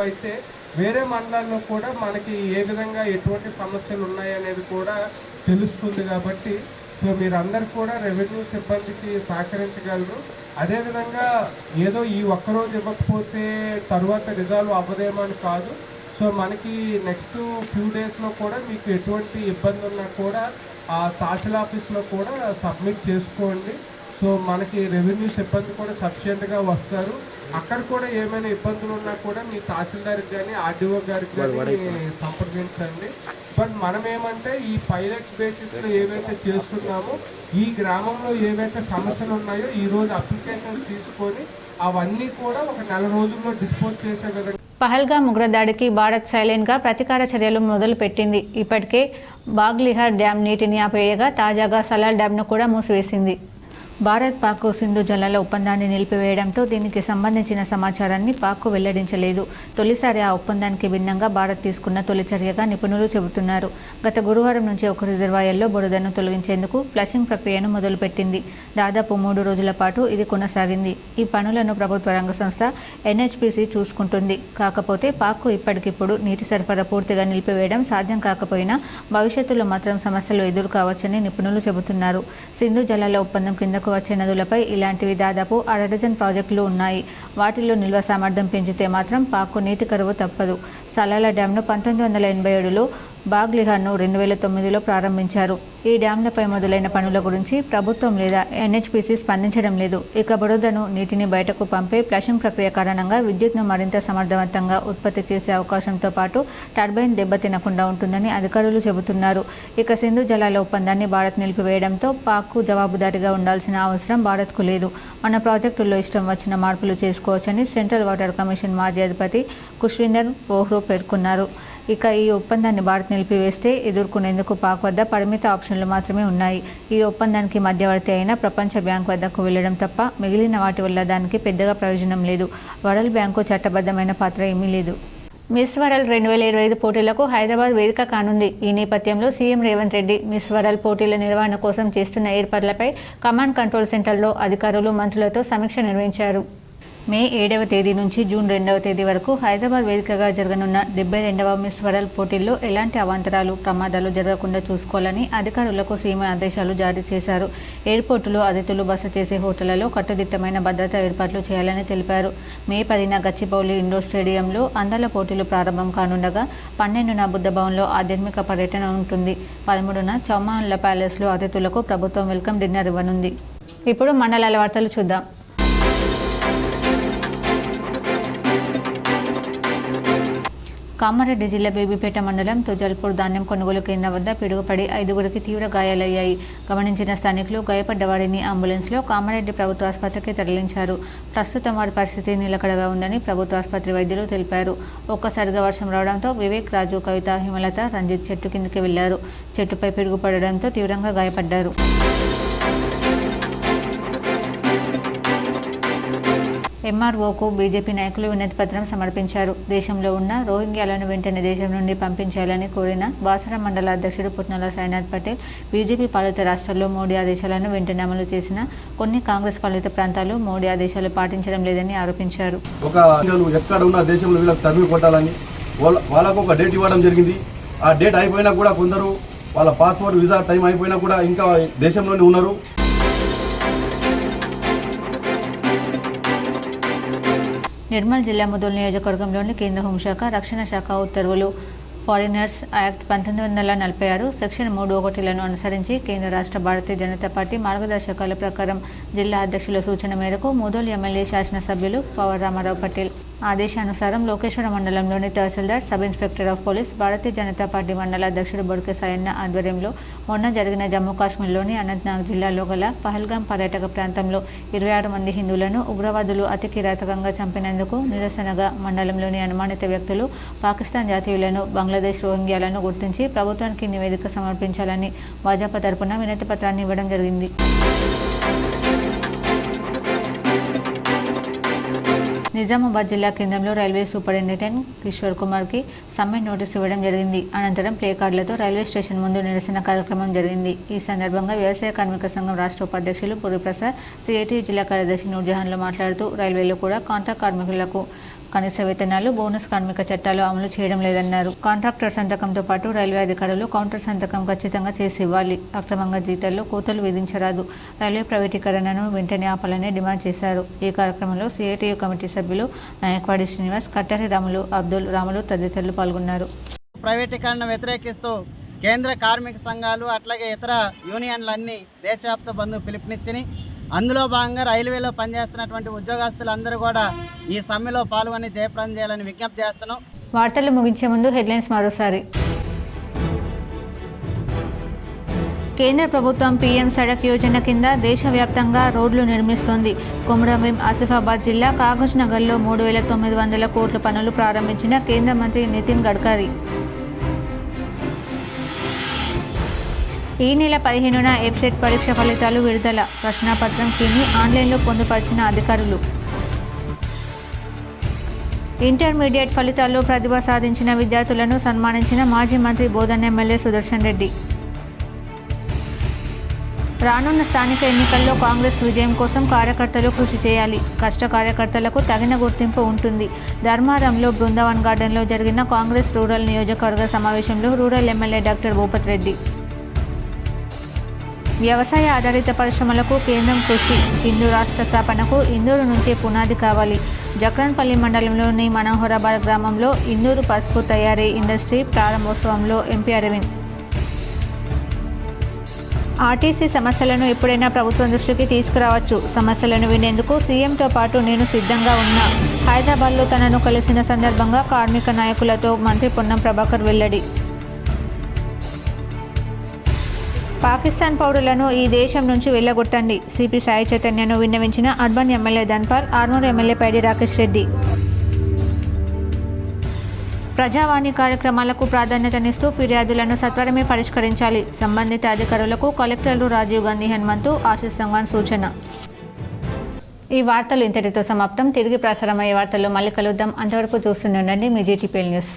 అయితే వేరే మండలాల్లో కూడా మనకి ఏ విధంగా ఎటువంటి సమస్యలు ఉన్నాయనేది కూడా తెలుస్తుంది కాబట్టి సో మీరందరూ కూడా రెవెన్యూ సిబ్బందికి సహకరించగలరు. అదేవిధంగా ఏదో ఈ ఒక్కరోజు ఇవ్వకపోతే తరువాత రిజాల్వ్ అవ్వదేమో అని కాదు. సో మనకి నెక్స్ట్ ఫ్యూ డేస్లో కూడా మీకు ఎటువంటి ఇబ్బంది ఉన్నా కూడా ఆ తహసీల్ ఆఫీస్లో కూడా సబ్మిట్ చేసుకోండి. సో మనకి రెవెన్యూ సిబ్బంది కూడా సఫిషియెంట్గా వస్తారు. అక్కడ కూడా ఏమైనా ఇబ్బందులు ఉన్నా కూడా మీ తహసీల్దార్కి కానీ RDO గారికి కానీ సంప్రదించండి. బట్ మనం ఏమంటే ఈ పైలట్ బేసిస్లో ఏవైతే చేస్తున్నామో ఈ గ్రామంలో ఏవైతే సమస్యలు ఉన్నాయో ఈరోజు అప్లికేషన్స్ తీసుకొని అవన్నీ కూడా ఒక 4 రోజుల్లో డిస్పోజ్ చేసే విధంగా. పహల్గామ్ ఉగ్రదాడికి భారత్ సైలెంట్గా ప్రతీకార చర్యలు మొదలుపెట్టింది. ఇప్పటికే బాగ్లిహార్ డ్యామ్ నీటిని ఆపేయగా తాజాగా సలాల్ డ్యామ్ను కూడా మూసివేసింది. భారత్ పాక్ సింధు జలాల ఒప్పందాన్ని నిలిపివేయడంతో దీనికి సంబంధించిన సమాచారాన్ని పాక్ వెల్లడించలేదు. తొలిసారి ఆ ఒప్పందానికి భిన్నంగా భారత్ తీసుకున్న తొలి చర్యగా నిపుణులు చెబుతున్నారు. గత గురువారం నుంచి ఒక రిజర్వాయర్లో బురదను తొలగించేందుకు ఫ్లషింగ్ ప్రక్రియను మొదలుపెట్టింది. దాదాపు 3 రోజుల పాటు ఇది కొనసాగింది. ఈ పనులను ప్రభుత్వ రంగ సంస్థ NHPC చూసుకుంటుంది. కాకపోతే పాక్ ఇప్పటికిప్పుడు నీటి సరఫరా పూర్తిగా నిలిపివేయడం సాధ్యం కాకపోయినా భవిష్యత్తులో మాత్రం సమస్యలు ఎదురుకావచ్చని నిపుణులు చెబుతున్నారు. సింధు జలాల ఒప్పందం కిందకు వచ్చే నదులపై ఇలాంటివి దాదాపు 1/2 డజన్ ప్రాజెక్టులు ఉన్నాయి. వాటిల్లో నిల్వ సామర్థ్యం పెంచితే మాత్రం పాక్కు నీటి కరువు తప్పదు. సలాల డ్యాంను 1987లో, బాగ్లిహార్ను 2009లో ప్రారంభించారు. ఈ డ్యాంలపై మొదలైన పనుల గురించి ప్రభుత్వం లేదా NHPC స్పందించడం లేదు. ఇక బురదను, నీటిని బయటకు పంపే ఫ్లషింగ్ ప్రక్రియ కారణంగా విద్యుత్ను మరింత సమర్థవంతంగా ఉత్పత్తి చేసే అవకాశంతో పాటు టర్బైన్ దెబ్బతినకుండా ఉంటుందని అధికారులు చెబుతున్నారు. ఇక సింధు జలాల ఒప్పందాన్ని భారత్ నిలిపివేయడంతో పాక్కు జవాబుదారీగా ఉండాల్సిన అవసరం భారత్కు లేదు. మన ప్రాజెక్టుల్లో ఇష్టం వచ్చిన మార్పులు చేసుకోవచ్చని సెంట్రల్ వాటర్ కమిషన్ మాజీ అధిపతి ఖుష్విందర్ బోహ్రా పేర్కొన్నారు. ఇక ఈ ఒప్పందాన్ని భారత్ నిలిపివేస్తే ఎదుర్కొనేందుకు పాక్ వద్ద పరిమిత ఆప్షన్లు మాత్రమే ఉన్నాయి. ఈ ఒప్పందానికి మధ్యవర్తి అయిన ప్రపంచ బ్యాంక్ వద్దకు వెళ్లడం తప్ప మిగిలిన వాటి వల్ల దానికి పెద్దగా ప్రయోజనం లేదు. వరల్డ్ బ్యాంకు చట్టబద్ధమైన పాత్ర ఏమీ లేదు. మిస్ వరల్డ్ 2025 పోటీలకు హైదరాబాద్ వేదిక కానుంది. ఈ నేపథ్యంలో CM Revanth Reddy miss world పోటీల నిర్వహణ కోసం చేస్తున్న ఏర్పాట్లపై కమాండ్ కంట్రోల్ సెంటర్లో అధికారులు, మంత్రులతో సమీక్ష నిర్వహించారు. మే 7వ తేదీ నుంచి జూన్ 2వ తేదీ వరకు హైదరాబాద్ వేదికగా జరగనున్న 72వ మిస్ వరల్డ్ పోటీల్లో ఎలాంటి అవాంతరాలు, ప్రమాదాలు జరగకుండా చూసుకోవాలని అధికారులకు సీఎం ఆదేశాలు జారీ చేశారు. ఎయిర్పోర్టులో అతిథులు బస చేసే హోటళ్లలో కట్టుదిట్టమైన భద్రతా ఏర్పాట్లు చేయాలని తెలిపారు. మే 10న గచ్చిబౌలి ఇండోర్ స్టేడియంలో అందాల పోటీలు ప్రారంభం కానుండగా 12న బుద్ధ భవన్లో ఆధ్యాత్మిక పర్యటన ఉంటుంది. 13న చౌమాన్ల ప్యాలెస్లో అతిథులకు ప్రభుత్వం వెల్కమ్ డిన్నర్ ఇవ్వనుంది. ఇప్పుడు మండలాల వార్తలు చూద్దాం. కామారెడ్డి జిల్లా బేబీపేట మండలం తుజల్పూర్ ధాన్యం కొనుగోలు కేంద్రం వద్ద పిడుగుపడి 5గురికి తీవ్ర గాయాలయ్యాయి. గమనించిన స్థానికులు గాయపడ్డ వారిని అంబులెన్స్లో కామారెడ్డి ప్రభుత్వ ఆసుపత్రికి తరలించారు. ప్రస్తుతం వారి పరిస్థితి నిలకడగా ఉందని ప్రభుత్వ ఆసుపత్రి వైద్యులు తెలిపారు. ఒక్కసారిగా వర్షం రావడంతో వివేక్, రాజు, కవిత, హిమలత, రంజిత్ చెట్టు కిందకి వెళ్లారు. చెట్టుపై పిడుగు పడడంతో తీవ్రంగా గాయపడ్డారు. ఎంఆర్ఓకు బీజేపీ నాయకులు వినతి పత్రం సమర్పించారు. దేశంలో ఉన్న రోహింగ్యాలను వెంటనే దేశం నుండి పంపించాలని కోరిన బాసర మండల అధ్యక్షుడు పుట్నాల సాయినాథ్ పటేల్ బీజేపీ పాలిత రాష్ట్రాల్లో మోడీ ఆదేశాలను వెంటనే అమలు చేసిన కొన్ని కాంగ్రెస్ పాలిత ప్రాంతాలు మోడీ ఆదేశాలు పాటించడం లేదని ఆరోపించారు. ఎక్కడ ఉన్న దేశంలో వీళ్ళకి తరిమి కొట్టాలని వాళ్ళకు ఒక డేట్ ఇవ్వడం జరిగింది. ఆ డేట్ అయిపోయినా కూడా కొందరు వాళ్ళ పాస్పోర్ట్ వీసా టైం అయిపోయినా కూడా ఇంకా దేశంలోనే ఉన్నారు. నిర్మల్ జిల్లా ముదోల్ నియోజకవర్గంలోని కేంద్ర హోంశాఖ, రక్షణ శాఖ ఉత్తర్వులు ఫారినర్స్ యాక్ట్ 1946 సెక్షన్ 3(1)లను అనుసరించి కేంద్ర రాష్ట్ర భారతీయ జనతా పార్టీ మార్గదర్శకాల ప్రకారం జిల్లా అధ్యక్షుల సూచన మేరకు ముదోల్ ఎమ్మెల్యే శాసనసభ్యులు పవర్ రామారావు పటేల్ ఆదేశానుసారం లోకేశ్వర మండలంలోని తహసీల్దార్, sub inspector of police, Bharatiya Janata party మండల అధ్యక్షుడు బొడ్కే సాయన్న ఆధ్వర్యంలో మొన్న జరిగిన జమ్మూ కాశ్మీర్లోని అనంతనాగ్ జిల్లాలో గల పహల్గాం పర్యాటక ప్రాంతంలో 26 మంది హిందువులను ఉగ్రవాదులు అతి కిరాతకంగా చంపినందుకు నిరసనగా మండలంలోని అనుమానిత వ్యక్తులు పాకిస్తాన్ జాతీయులను, బంగ్లాదేశ్ రోహింగ్యాలను గుర్తించి ప్రభుత్వానికి నివేదిక సమర్పించాలని భాజపా తరపున వినతి పత్రాన్ని ఇవ్వడం జరిగింది. నిజామాబాద్ జిల్లా కేంద్రంలో రైల్వే సూపరింటెండెంట్ కిషోర్ కుమార్కి సమ్మె నోటీసు ఇవ్వడం జరిగింది. అనంతరం ప్లే కార్డులతో రైల్వే స్టేషన్ ముందు నిరసన కార్యక్రమం జరిగింది. ఈ సందర్భంగా వ్యవసాయ కార్మిక సంఘం రాష్ట్ర ఉపాధ్యక్షులు పూర్వప్రసాద్, సిఐటి జిల్లా కార్యదర్శి నూర్జహాన్లు మాట్లాడుతూ రైల్వేలో కూడా కాంట్రాక్ట్ కార్మికులకు కనీస వేతనాలు, బోనస్ కార్మిక చట్టాలు అమలు చేయడం లేదన్నారు. కాంట్రాక్టర్ సంతకంతో పాటు రైల్వే అధికారులు కౌంటర్ సంతకం ఖచ్చితంగా చేసి ఇవ్వాలి. అక్రమంగా జీతాల్లో కోతలు విధించరాదు. రైల్వే ప్రైవేటీకరణను వెంటనే ఆపాలని డిమాండ్ చేశారు. ఈ కార్యక్రమంలో సిఐటియు కమిటీ సభ్యులు నాయకవాడి శ్రీనివాస్, కట్టరి రాములు, అబ్దుల్ రాములు తదితరులు పాల్గొన్నారు. ప్రైవేటీకరణ వ్యతిరేకిస్తూ కేంద్ర కార్మిక సంఘాలు అట్లాగే ఇతర యూనియన్లన్నీ దేశవ్యాప్త బంద్ పిలుపునిచ్చినాయి. అందులో భాగంగా రైల్వేలో పనిచేస్తున్నటువంటి ఉద్యోగస్తులందరూ కూడా ఈ సమ్మెలో పాల్గొని జయప్రదం చేయాలని విజ్ఞప్తి చేస్తున్నాం. వార్తలు ముగించే ముందు హెడ్లైన్స్ మరోసారి. కేంద్ర ప్రభుత్వం పీఎం సడక్ యోజన కింద దేశవ్యాప్తంగా రోడ్లు నిర్మిస్తోంది. కొమురంభీం ఆసిఫాబాద్ జిల్లా కాగజ్ నగర్లో 3,900 కోట్ల పనులు ప్రారంభించిన కేంద్ర మంత్రి నితిన్ గడ్కరీ. ఈ నెల 15న ఎబ్సెట్ పరీక్ష ఫలితాలు విడుదల. ప్రశ్నాపత్రం కీని ఆన్లైన్లో పొందుపరిచిన అధికారులు. ఇంటర్మీడియట్ ఫలితాల్లో ప్రతిభ సాధించిన విద్యార్థులను సన్మానించిన మాజీ మంత్రి బోధన్ ఎమ్మెల్యే సుదర్శన్ రెడ్డి. రానున్న స్థానిక ఎన్నికల్లో కాంగ్రెస్ విజయం కోసం కార్యకర్తలు కృషి చేయాలి. కష్ట కార్యకర్తలకు తగిన గుర్తింపు ఉంటుంది. ధర్మారంలో బృందావన్ గార్డెన్లో జరిగిన కాంగ్రెస్ రూరల్ నియోజకవర్గ సమావేశంలో rural MLA doctor Bhupath Reddy. వ్యవసాయ ఆధారిత పరిశ్రమలకు కేంద్రం కృషి. హిందూ రాష్ట్ర స్థాపనకు ఇందూరు నుంచే పునాది కావాలి. జక్రన్పల్లి మండలంలోని మనోహరాబాద్ గ్రామంలో ఇందూరు పసుపు తయారీ ఇండస్ట్రీ ప్రారంభోత్సవంలో ఎంపీ అరవింద్. ఆర్టీసీ సమస్యలను ఎప్పుడైనా ప్రభుత్వం దృష్టికి తీసుకురావచ్చు. సమస్యలను వినేందుకు సీఎంతో పాటు నేను సిద్ధంగా ఉన్నా. హైదరాబాద్లో తనను కలిసిన సందర్భంగా కార్మిక నాయకులతో మంత్రి పొన్నం ప్రభాకర్ వెల్లడి. పాకిస్తాన్ పౌరులను ఈ దేశం నుంచి వెళ్లగొట్టండి. సిపి సాయి చైతన్యను విన్నవించిన urban MLA Dhanpal, Armoor MLA Paidi Rakesh Reddy. Prajavani కార్యక్రమాలకు ప్రాధాన్యతనిస్తూ ఫిర్యాదులను సత్వరమే పరిష్కరించాలి. సంబంధిత అధికారులకు కలెక్టర్లు రాజీవ్ గాంధీ, హనుమంతు, ఆశీష్ సంఘాన్ సూచన. ఈ వార్తలు ఇంతటితో సమాప్తం. తిరిగి ప్రసారమయ్యే వార్తల్లో మళ్ళీ కలుద్దాం. అంతవరకు చూస్తూనే ఉండండి మీ జీటీపీఎల్ న్యూస్.